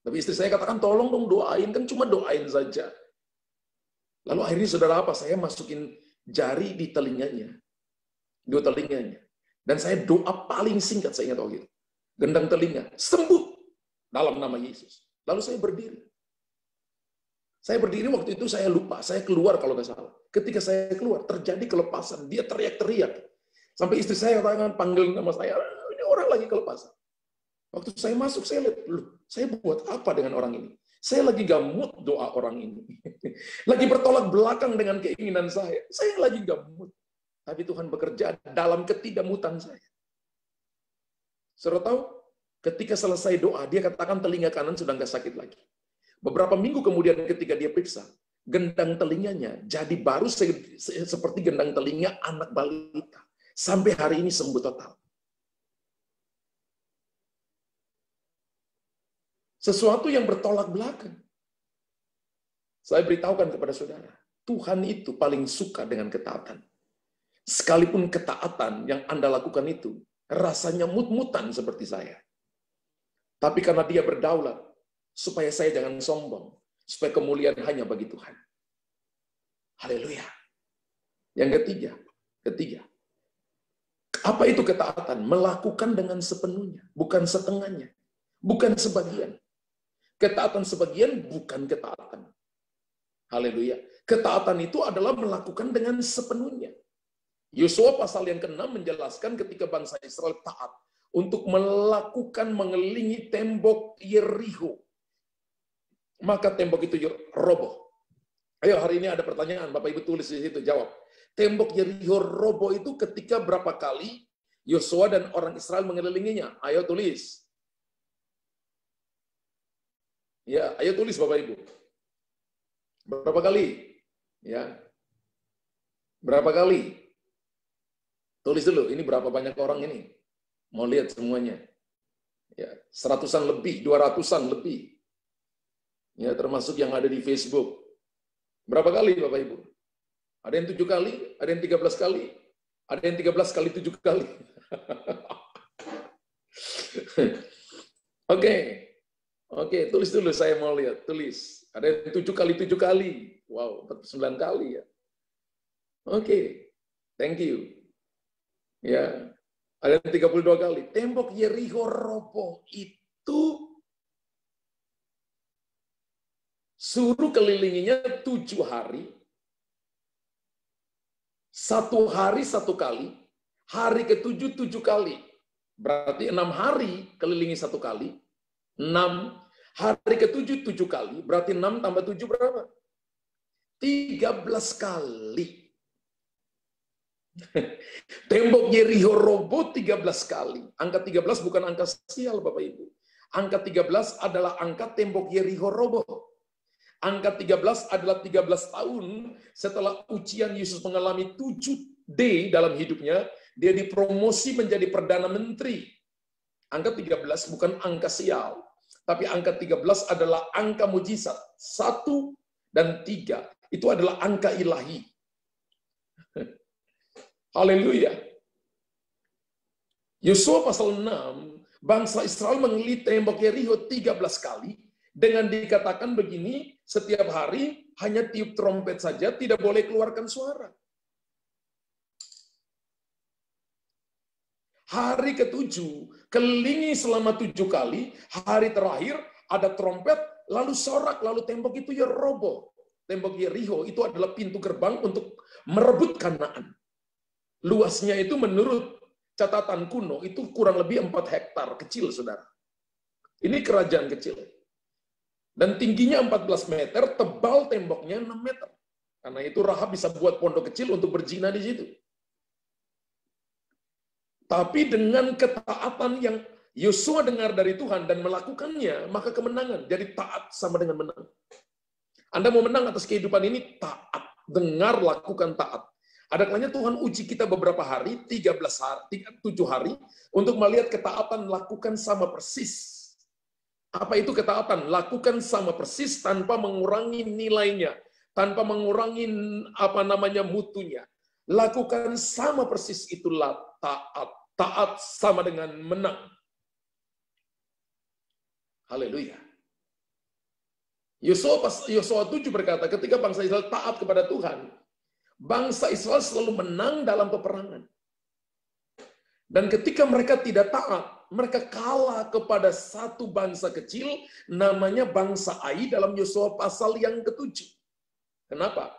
Tapi istri saya katakan, tolong dong doain, kan cuma doain saja. Lalu akhirnya saudara apa? Saya masukin jari di telinganya. Dua telinganya. Dan saya doa paling singkat, saya ingat waktu itu. Gendang telinga, sembuh dalam nama Yesus. Lalu saya berdiri. Saya berdiri waktu itu, saya lupa. Saya keluar kalau nggak salah. Ketika saya keluar, terjadi kelepasan. Dia teriak-teriak. Sampai istri saya katakan, panggil nama saya, ini orang lagi kelepasan. Waktu saya masuk, saya lihat, loh, saya buat apa dengan orang ini? Saya lagi gak mood doa orang ini. Lagi bertolak belakang dengan keinginan saya. Saya lagi gak mood. Tapi Tuhan bekerja dalam ketidakmutan saya. Saudara tahu, ketika selesai doa, dia katakan telinga kanan sudah nggak sakit lagi. Beberapa minggu kemudian ketika dia periksa, gendang telinganya jadi baru seperti gendang telinga anak balita. Sampai hari ini sembuh total. Sesuatu yang bertolak belakang. Saya beritahukan kepada saudara, Tuhan itu paling suka dengan ketaatan. Sekalipun ketaatan yang Anda lakukan itu rasanya mut-mutan seperti saya. Tapi karena dia berdaulat, supaya saya jangan sombong, supaya kemuliaan hanya bagi Tuhan. Haleluya. Yang ketiga. Apa itu ketaatan? Melakukan dengan sepenuhnya, bukan setengahnya, bukan sebagian. Ketaatan sebagian bukan ketaatan. Haleluya. Ketaatan itu adalah melakukan dengan sepenuhnya. Yosua pasal yang ke-6 menjelaskan ketika bangsa Israel taat untuk melakukan mengelilingi tembok Yerikho. Maka tembok itu roboh. Ayo hari ini ada pertanyaan, Bapak Ibu tulis di situ, jawab. Tembok Yerikho roboh itu ketika berapa kali Yosua dan orang Israel mengelilinginya. Ayo tulis. Ya, ayo tulis Bapak Ibu. Berapa kali? Ya. Berapa kali? Tulis dulu, ini berapa banyak orang ini? Mau lihat semuanya. Ya, 100-an lebih, 200-an lebih. Ya, termasuk yang ada di Facebook. Berapa kali Bapak Ibu? Ada yang 7 kali, ada yang 13 kali, ada yang 13 kali 7 kali. Oke, tulis dulu, saya mau lihat, tulis. Ada yang 7 kali 7 kali. Wow, 49 kali ya. Oke, thank you. Ya, ada yang 32 kali. Tembok Yeriko roboh itu suruh kelilinginya 7 hari. 1 hari 1 kali. Hari ke-7 7 kali. Berarti 6 hari kelilingi 1 kali. 6. Hari ke-7 7 kali. Berarti 6 tambah 7 berapa? 13 kali. Tembok Yeriko roboh 13 kali. Angka 13 bukan angka sial Bapak Ibu. Angka 13 adalah angka tembok Yeriko roboh. Angka 13 adalah 13 tahun setelah ujian Yesus mengalami 7D dalam hidupnya, dia dipromosi menjadi Perdana Menteri. Angka 13 bukan angka sial, tapi angka 13 adalah angka mujizat. 1 dan 3 itu adalah angka ilahi. Haleluya. Yosua pasal 6, bangsa Israel mengelilingi tembok Yeriko 13 kali, dengan dikatakan begini, setiap hari hanya tiup trompet saja, tidak boleh keluarkan suara. Hari ke-7, kelilingi selama 7 kali, hari terakhir ada trompet, lalu sorak, lalu tembok itu ya roboh. Tembok Yeriko itu adalah pintu gerbang untuk merebut Kanaan. Luasnya itu menurut catatan kuno itu kurang lebih 4 hektar, kecil saudara. Ini kerajaan kecil. Dan tingginya 14 meter, tebal temboknya 6 meter. Karena itu Rahab bisa buat pondok kecil untuk berzina di situ. Tapi dengan ketaatan yang Yosua dengar dari Tuhan dan melakukannya, maka kemenangan. Jadi taat sama dengan menang. Anda mau menang atas kehidupan ini, taat. Dengar, lakukan taat. Ada kalanya Tuhan uji kita beberapa hari, 13 hari, 7 hari, untuk melihat ketaatan, lakukan sama persis. Apa itu ketaatan? Lakukan sama persis tanpa mengurangi nilainya, tanpa mengurangi mutunya. Lakukan sama persis, itulah taat. Taat sama dengan menang. Haleluya. Yosua 7 berkata, ketika bangsa Israel taat kepada Tuhan, bangsa Israel selalu menang dalam peperangan. Dan ketika mereka tidak taat, mereka kalah kepada satu bangsa kecil, namanya bangsa Ai dalam Yosua pasal yang ke-7. Kenapa?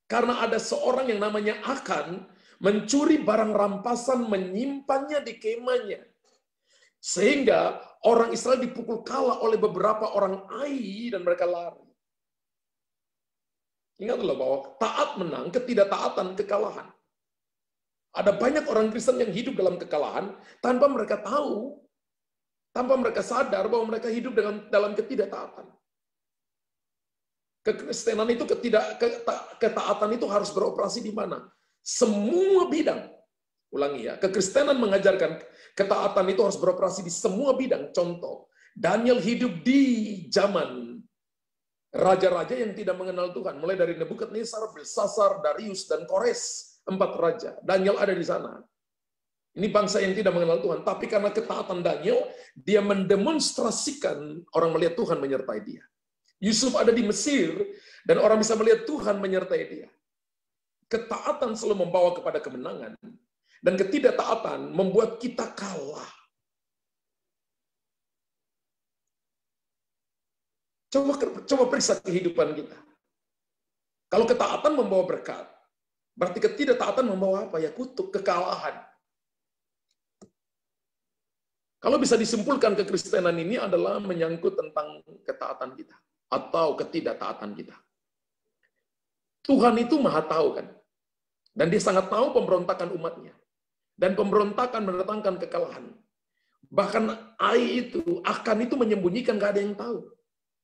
Karena ada seorang yang namanya Akan, mencuri barang rampasan, menyimpannya di kemahnya. Sehingga orang Israel dipukul kalah oleh beberapa orang Ai dan mereka lari. Ingatlah bahwa taat menang, ketidaktaatan kekalahan. Ada banyak orang Kristen yang hidup dalam kekalahan tanpa mereka tahu, tanpa mereka sadar bahwa mereka hidup dalam ketidaktaatan. Kekristenan itu ketaatan itu harus beroperasi di mana? Semua bidang. Ulangi ya, kekristenan mengajarkan ketaatan itu harus beroperasi di semua bidang. Contoh, Daniel hidup di zaman raja-raja yang tidak mengenal Tuhan, mulai dari Nebukadnezar, Belsasar, Darius, dan Kores. 4 raja. Daniel ada di sana. Ini bangsa yang tidak mengenal Tuhan. Tapi karena ketaatan Daniel, dia mendemonstrasikan orang melihat Tuhan menyertai dia. Yusuf ada di Mesir, dan orang bisa melihat Tuhan menyertai dia. Ketaatan selalu membawa kepada kemenangan. Dan ketidaktaatan membuat kita kalah. Coba periksa kehidupan kita. Kalau ketaatan membawa berkat, berarti ketidaktaatan membawa apa? Ya kutuk, kekalahan. Kalau bisa disimpulkan kekristenan ini adalah menyangkut tentang ketaatan kita atau ketidaktaatan kita. Tuhan itu maha tahu kan? Dan dia sangat tahu pemberontakan umatnya. Dan pemberontakan mendatangkan kekalahan. Bahkan Ai itu, Akan itu menyembunyikan, gak ada yang tahu.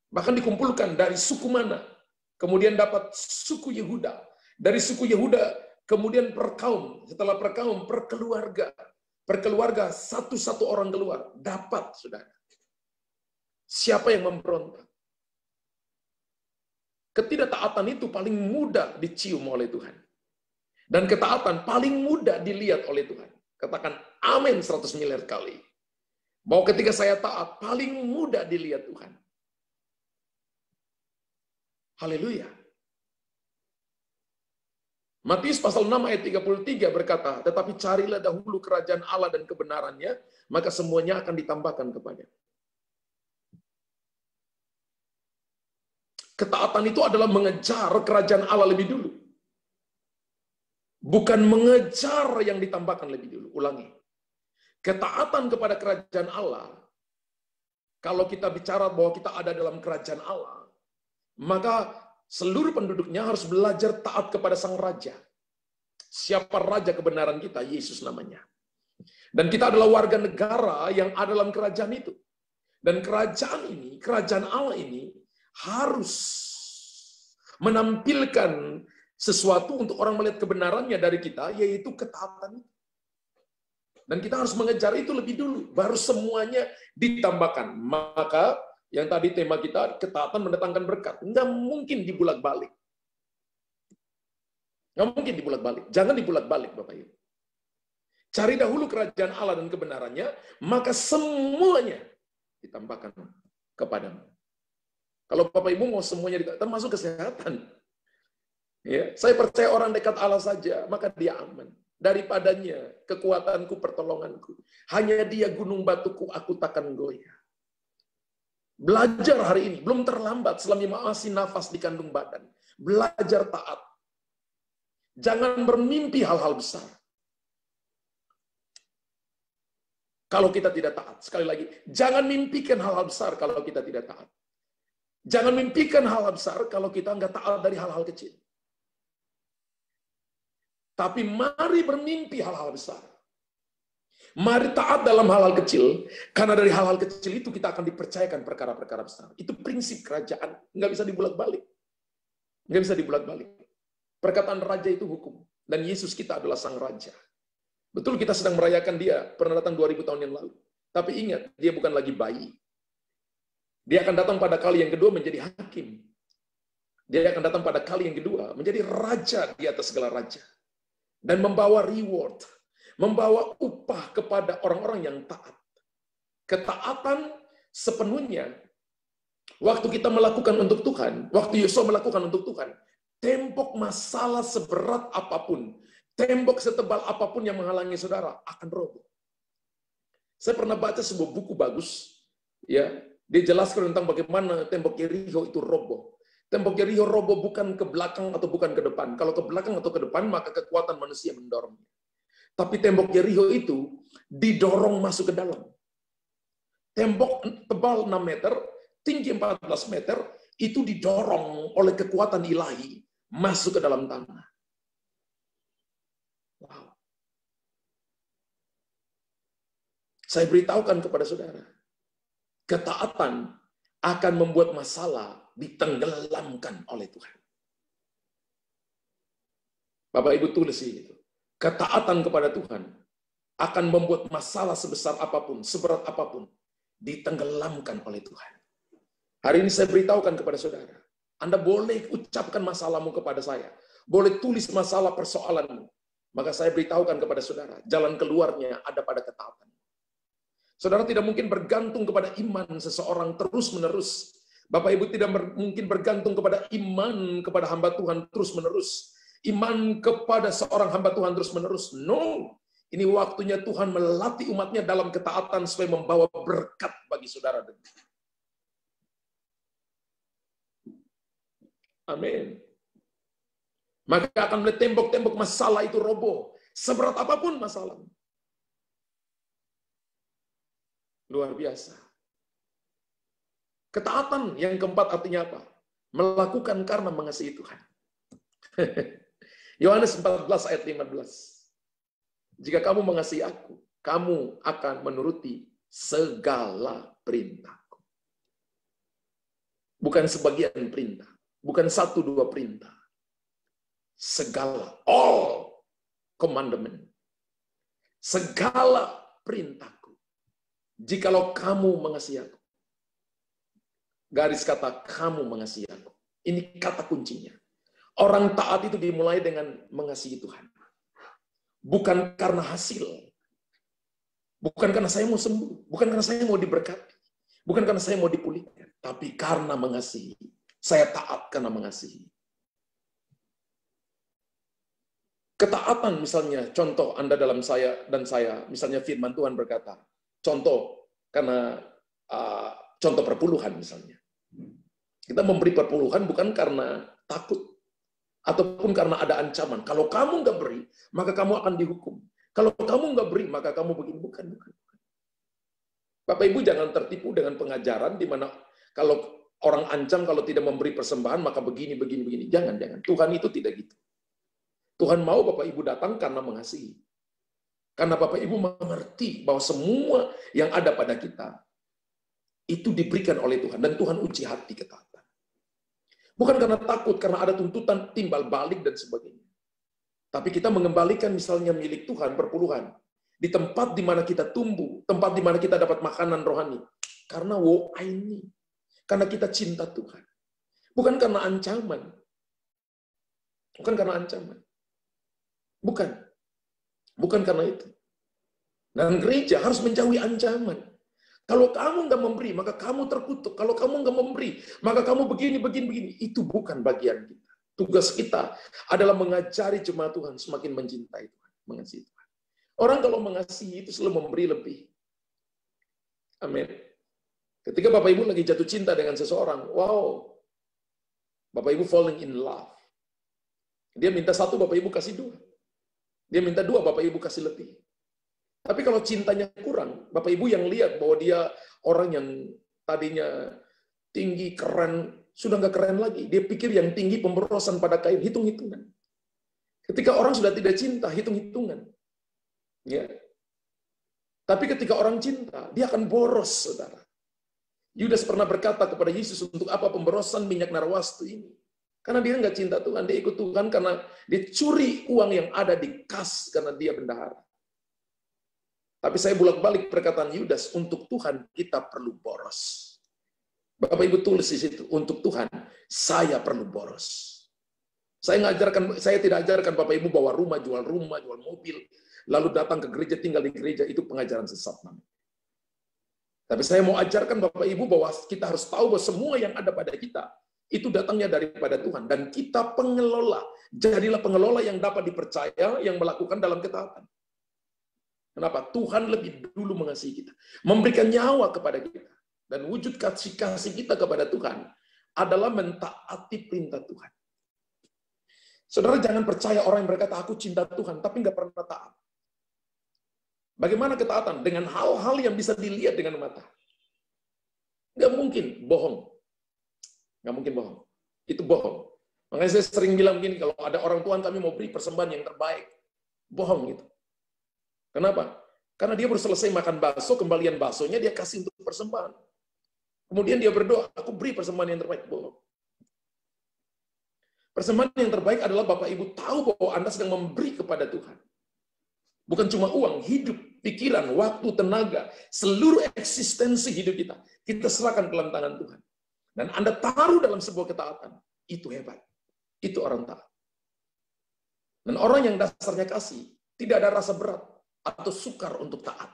Bahkan dikumpulkan dari suku mana. Kemudian dapat suku Yehuda. Dari suku Yehuda, kemudian per kaum. Setelah per kaum, per keluarga. Per keluarga, satu-satu orang keluar. Dapat, saudara. Siapa yang memberontak? Ketidaktaatan itu paling mudah dicium oleh Tuhan. Dan ketaatan paling mudah dilihat oleh Tuhan. Katakan amin 100 miliar kali. Bahwa ketika saya taat, paling mudah dilihat Tuhan. Haleluya. Matius pasal 6 ayat 33 berkata, tetapi carilah dahulu kerajaan Allah dan kebenarannya, maka semuanya akan ditambahkan kepada. Ketaatan itu adalah mengejar kerajaan Allah lebih dulu. Bukan mengejar yang ditambahkan lebih dulu. Ulangi. Ketaatan kepada kerajaan Allah, kalau kita bicara bahwa kita ada dalam kerajaan Allah, maka seluruh penduduknya harus belajar taat kepada sang raja. Siapa raja kebenaran kita? Yesus namanya. Dan kita adalah warga negara yang ada dalam kerajaan itu. Dan kerajaan ini, kerajaan Allah ini, harus menampilkan sesuatu untuk orang melihat kebenarannya dari kita, yaitu ketaatan. Dan kita harus mengejar itu lebih dulu, baru semuanya ditambahkan. Maka yang tadi tema kita, ketaatan mendatangkan berkat. Nggak mungkin dibulak-balik. Nggak mungkin dibulak-balik. Jangan dibulak-balik, Bapak Ibu. Cari dahulu kerajaan Allah dan kebenarannya, maka semuanya ditambahkan kepadamu. Kalau Bapak Ibu mau semuanya, termasuk kesehatan. Ya, saya percaya orang dekat Allah saja, maka dia aman. Daripadanya kekuatanku, pertolonganku. Hanya dia gunung batuku, aku takkan goyah. Belajar hari ini, belum terlambat selama masih nafas di kandung badan. Belajar taat. Jangan bermimpi hal-hal besar. Kalau kita tidak taat, sekali lagi, jangan mimpikan hal-hal besar kalau kita tidak taat. Jangan mimpikan hal-hal besar kalau kita nggak taat dari hal-hal kecil. Tapi mari bermimpi hal-hal besar. Mari taat dalam hal-hal kecil, karena dari hal-hal kecil itu kita akan dipercayakan perkara-perkara besar. Itu prinsip kerajaan, nggak bisa dibulak-balik. Nggak bisa dibulak-balik. Perkataan raja itu hukum. Dan Yesus kita adalah sang raja. Betul kita sedang merayakan dia, pernah datang 2000 tahun yang lalu. Tapi ingat, dia bukan lagi bayi. Dia akan datang pada kali yang kedua menjadi hakim. Dia akan datang pada kali yang kedua menjadi raja di atas segala raja. Dan membawa reward, membawa upah kepada orang-orang yang taat. Ketaatan sepenuhnya, waktu kita melakukan untuk Tuhan, waktu Yosua melakukan untuk Tuhan, tembok masalah seberat apapun, tembok setebal apapun yang menghalangi saudara akan roboh. Saya pernah baca sebuah buku bagus, ya, dia jelaskan tentang bagaimana tembok Yerikho itu roboh. Tembok Yerikho roboh bukan ke belakang atau bukan ke depan. Kalau ke belakang atau ke depan, maka kekuatan manusia mendorongnya. Tapi tembok Yerikho itu didorong masuk ke dalam. Tembok tebal 6 meter, tinggi 14 meter, itu didorong oleh kekuatan ilahi masuk ke dalam tanah. Wow. Saya beritahukan kepada saudara, ketaatan akan membuat masalah ditenggelamkan oleh Tuhan. Bapak Ibu tulis ini. Ketaatan kepada Tuhan akan membuat masalah sebesar apapun, seberat apapun, ditenggelamkan oleh Tuhan. Hari ini saya beritahukan kepada saudara, Anda boleh ucapkan masalahmu kepada saya, boleh tulis masalah persoalanmu, maka saya beritahukan kepada saudara, jalan keluarnya ada pada ketaatan. Saudara tidak mungkin bergantung kepada iman seseorang terus-menerus. Bapak Ibu tidak mungkin bergantung kepada iman kepada hamba Tuhan terus-menerus. Iman kepada seorang hamba Tuhan terus-menerus. No. Ini waktunya Tuhan melatih umatnya dalam ketaatan supaya membawa berkat bagi saudara. Amin. Maka akan melihat tembok-tembok masalah itu roboh. Seberat apapun masalah. Luar biasa. Ketaatan yang keempat artinya apa? Melakukan karena mengasihi Tuhan. Yohanes 14 ayat 15. Jika kamu mengasihi aku, kamu akan menuruti segala perintahku. Bukan sebagian perintah, bukan 1-2 perintah. Segala, all commandment. Segala perintahku. Jikalau kamu mengasihi aku. Garis kata kamu mengasihi aku. Ini kata kuncinya. Orang taat itu dimulai dengan mengasihi Tuhan. Bukan karena hasil. Bukan karena saya mau sembuh. Bukan karena saya mau diberkati. Bukan karena saya mau dipulihkan. Tapi karena mengasihi. Saya taat karena mengasihi. Ketaatan misalnya, contoh Anda dalam saya dan saya, misalnya firman Tuhan berkata, contoh karena contoh perpuluhan misalnya. Kita memberi perpuluhan bukan karena takut. Ataupun karena ada ancaman. Kalau kamu nggak beri, maka kamu akan dihukum. Kalau kamu nggak beri, maka kamu begini. Bukan. Bapak Ibu jangan tertipu dengan pengajaran di mana kalau orang ancam kalau tidak memberi persembahan, maka begini. Jangan. Tuhan itu tidak gitu. Tuhan mau Bapak Ibu datang karena mengasihi. Karena Bapak Ibu mengerti bahwa semua yang ada pada kita itu diberikan oleh Tuhan. Dan Tuhan uji hati ketaatan. Bukan karena takut, karena ada tuntutan timbal balik dan sebagainya. Tapi kita mengembalikan misalnya milik Tuhan, perpuluhan. Di tempat di mana kita tumbuh, tempat di mana kita dapat makanan rohani. Karena ini. Karena kita cinta Tuhan. Bukan karena ancaman. Bukan karena itu. Dan gereja harus menjauhi ancaman. Kalau kamu nggak memberi, maka kamu terkutuk. Kalau kamu nggak memberi, maka kamu begini. Itu bukan bagian kita. Tugas kita adalah mengajari jemaat Tuhan semakin mencintai Tuhan, mengasihi Tuhan. Orang kalau mengasihi itu selalu memberi lebih. Amin. Ketika Bapak Ibu lagi jatuh cinta dengan seseorang, wow, Bapak Ibu falling in love. Dia minta 1, Bapak Ibu kasih 2. Dia minta 2, Bapak Ibu kasih lebih. Tapi kalau cintanya kurang, Bapak Ibu yang lihat bahwa dia orang yang tadinya tinggi, keren, sudah nggak keren lagi. Dia pikir yang tinggi pemborosan pada kain, hitung-hitungan. Ketika orang sudah tidak cinta, hitung-hitungan. Ya. Tapi ketika orang cinta, dia akan boros, saudara. Yudas pernah berkata kepada Yesus, untuk apa pemborosan minyak narwastu ini? Karena dia nggak cinta Tuhan, dia ikut Tuhan karena dia curi uang yang ada di kas karena dia bendahara. Tapi saya bolak-balik perkataan Yudas, untuk Tuhan kita perlu boros. Bapak Ibu tulis di situ, untuk Tuhan saya perlu boros. Saya tidak ajarkan Bapak Ibu bawa rumah, jual mobil, lalu datang ke gereja, tinggal di gereja, itu pengajaran sesat. Tapi saya mau ajarkan Bapak Ibu bahwa kita harus tahu bahwa semua yang ada pada kita, itu datangnya daripada Tuhan. Dan kita pengelola. Jadilah pengelola yang dapat dipercaya, yang melakukan dalam ketaatan. Kenapa? Tuhan lebih dulu mengasihi kita. Memberikan nyawa kepada kita. Dan wujud kasih kita kepada Tuhan adalah mentaati perintah Tuhan. Saudara jangan percaya orang yang berkata, aku cinta Tuhan, tapi nggak pernah taat. Bagaimana ketaatan? Dengan hal-hal yang bisa dilihat dengan mata. Nggak mungkin bohong. Nggak mungkin bohong. Itu bohong. Makanya saya sering bilang gini, kalau ada orang Tuhan kami mau beri persembahan yang terbaik. Bohong gitu. Kenapa? Karena dia baru selesai makan bakso, kembalian baksonya dia kasih untuk persembahan. Kemudian dia berdoa, aku beri persembahan yang terbaik. Bohong. Persembahan yang terbaik adalah Bapak Ibu tahu bahwa Anda sedang memberi kepada Tuhan. Bukan cuma uang, hidup, pikiran, waktu, tenaga, seluruh eksistensi hidup kita. Kita serahkan ke dalam tangan Tuhan. Dan Anda taruh dalam sebuah ketaatan. Itu hebat. Itu orang taat. Dan orang yang dasarnya kasih, tidak ada rasa berat atau sukar untuk taat.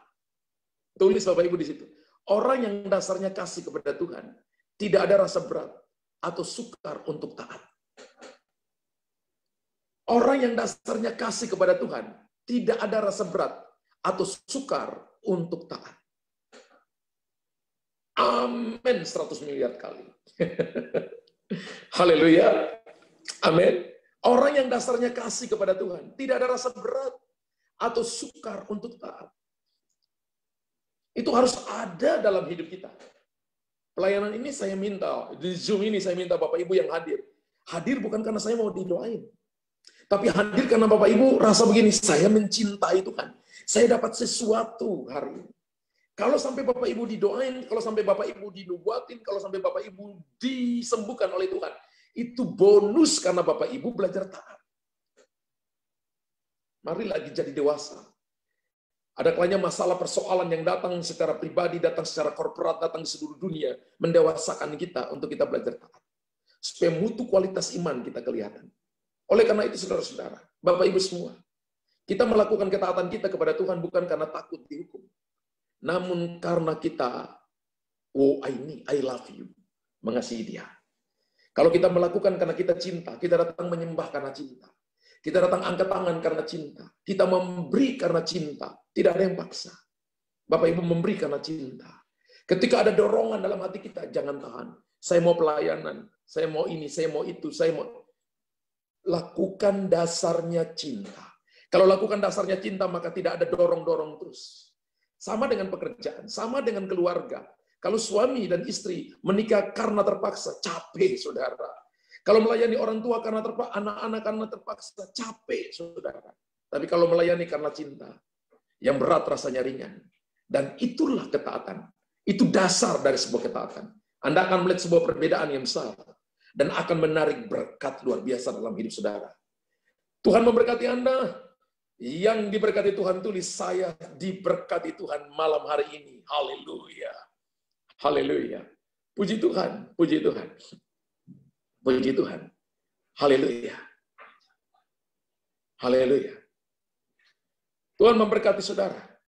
Tulis Bapak Ibu di situ. Orang yang dasarnya kasih kepada Tuhan, tidak ada rasa berat atau sukar untuk taat. Orang yang dasarnya kasih kepada Tuhan, tidak ada rasa berat atau sukar untuk taat. Amin 100 miliar kali. Haleluya. Amin. Orang yang dasarnya kasih kepada Tuhan, tidak ada rasa berat atau sukar untuk taat. Itu harus ada dalam hidup kita. Pelayanan ini saya minta, di Zoom ini saya minta Bapak Ibu yang hadir. Hadir bukan karena saya mau didoain. Tapi hadir karena Bapak Ibu rasa begini, saya mencintai Tuhan. Saya dapat sesuatu hari ini. Kalau sampai Bapak Ibu didoain, kalau sampai Bapak Ibu dinubuatin, kalau sampai Bapak Ibu disembuhkan oleh Tuhan, itu bonus karena Bapak Ibu belajar taat. Mari lagi jadi dewasa. Ada kalanya masalah persoalan yang datang secara pribadi, datang secara korporat, datang di seluruh dunia, mendewasakan kita untuk kita belajar taat. Supaya mutu kualitas iman kita kelihatan. Oleh karena itu, saudara-saudara, Bapak Ibu semua, kita melakukan ketaatan kita kepada Tuhan bukan karena takut dihukum. Namun karena kita, I love you, mengasihi dia. Kalau kita melakukan karena kita cinta, kita datang menyembah karena cinta. Kita datang angkat tangan karena cinta. Kita memberi karena cinta. Tidak ada yang paksa. Bapak Ibu memberi karena cinta. Ketika ada dorongan dalam hati kita, jangan tahan. Saya mau pelayanan, saya mau ini, saya mau itu, saya mau... Lakukan dasarnya cinta. Kalau lakukan dasarnya cinta, maka tidak ada dorong-dorong terus. Sama dengan pekerjaan, sama dengan keluarga. Kalau suami dan istri menikah karena terpaksa, capek, saudara. Kalau melayani orang tua karena terpaksa, anak-anak karena terpaksa, capek, saudara. Tapi kalau melayani karena cinta, yang berat rasanya ringan. Dan itulah ketaatan. Itu dasar dari sebuah ketaatan. Anda akan melihat sebuah perbedaan yang besar. Dan akan menarik berkat luar biasa dalam hidup saudara. Tuhan memberkati Anda. Yang diberkati Tuhan tulis, saya diberkati Tuhan malam hari ini. Haleluya. Haleluya. Puji Tuhan. Puji Tuhan. Puji Tuhan. Haleluya. Haleluya. Tuhan memberkati saudara.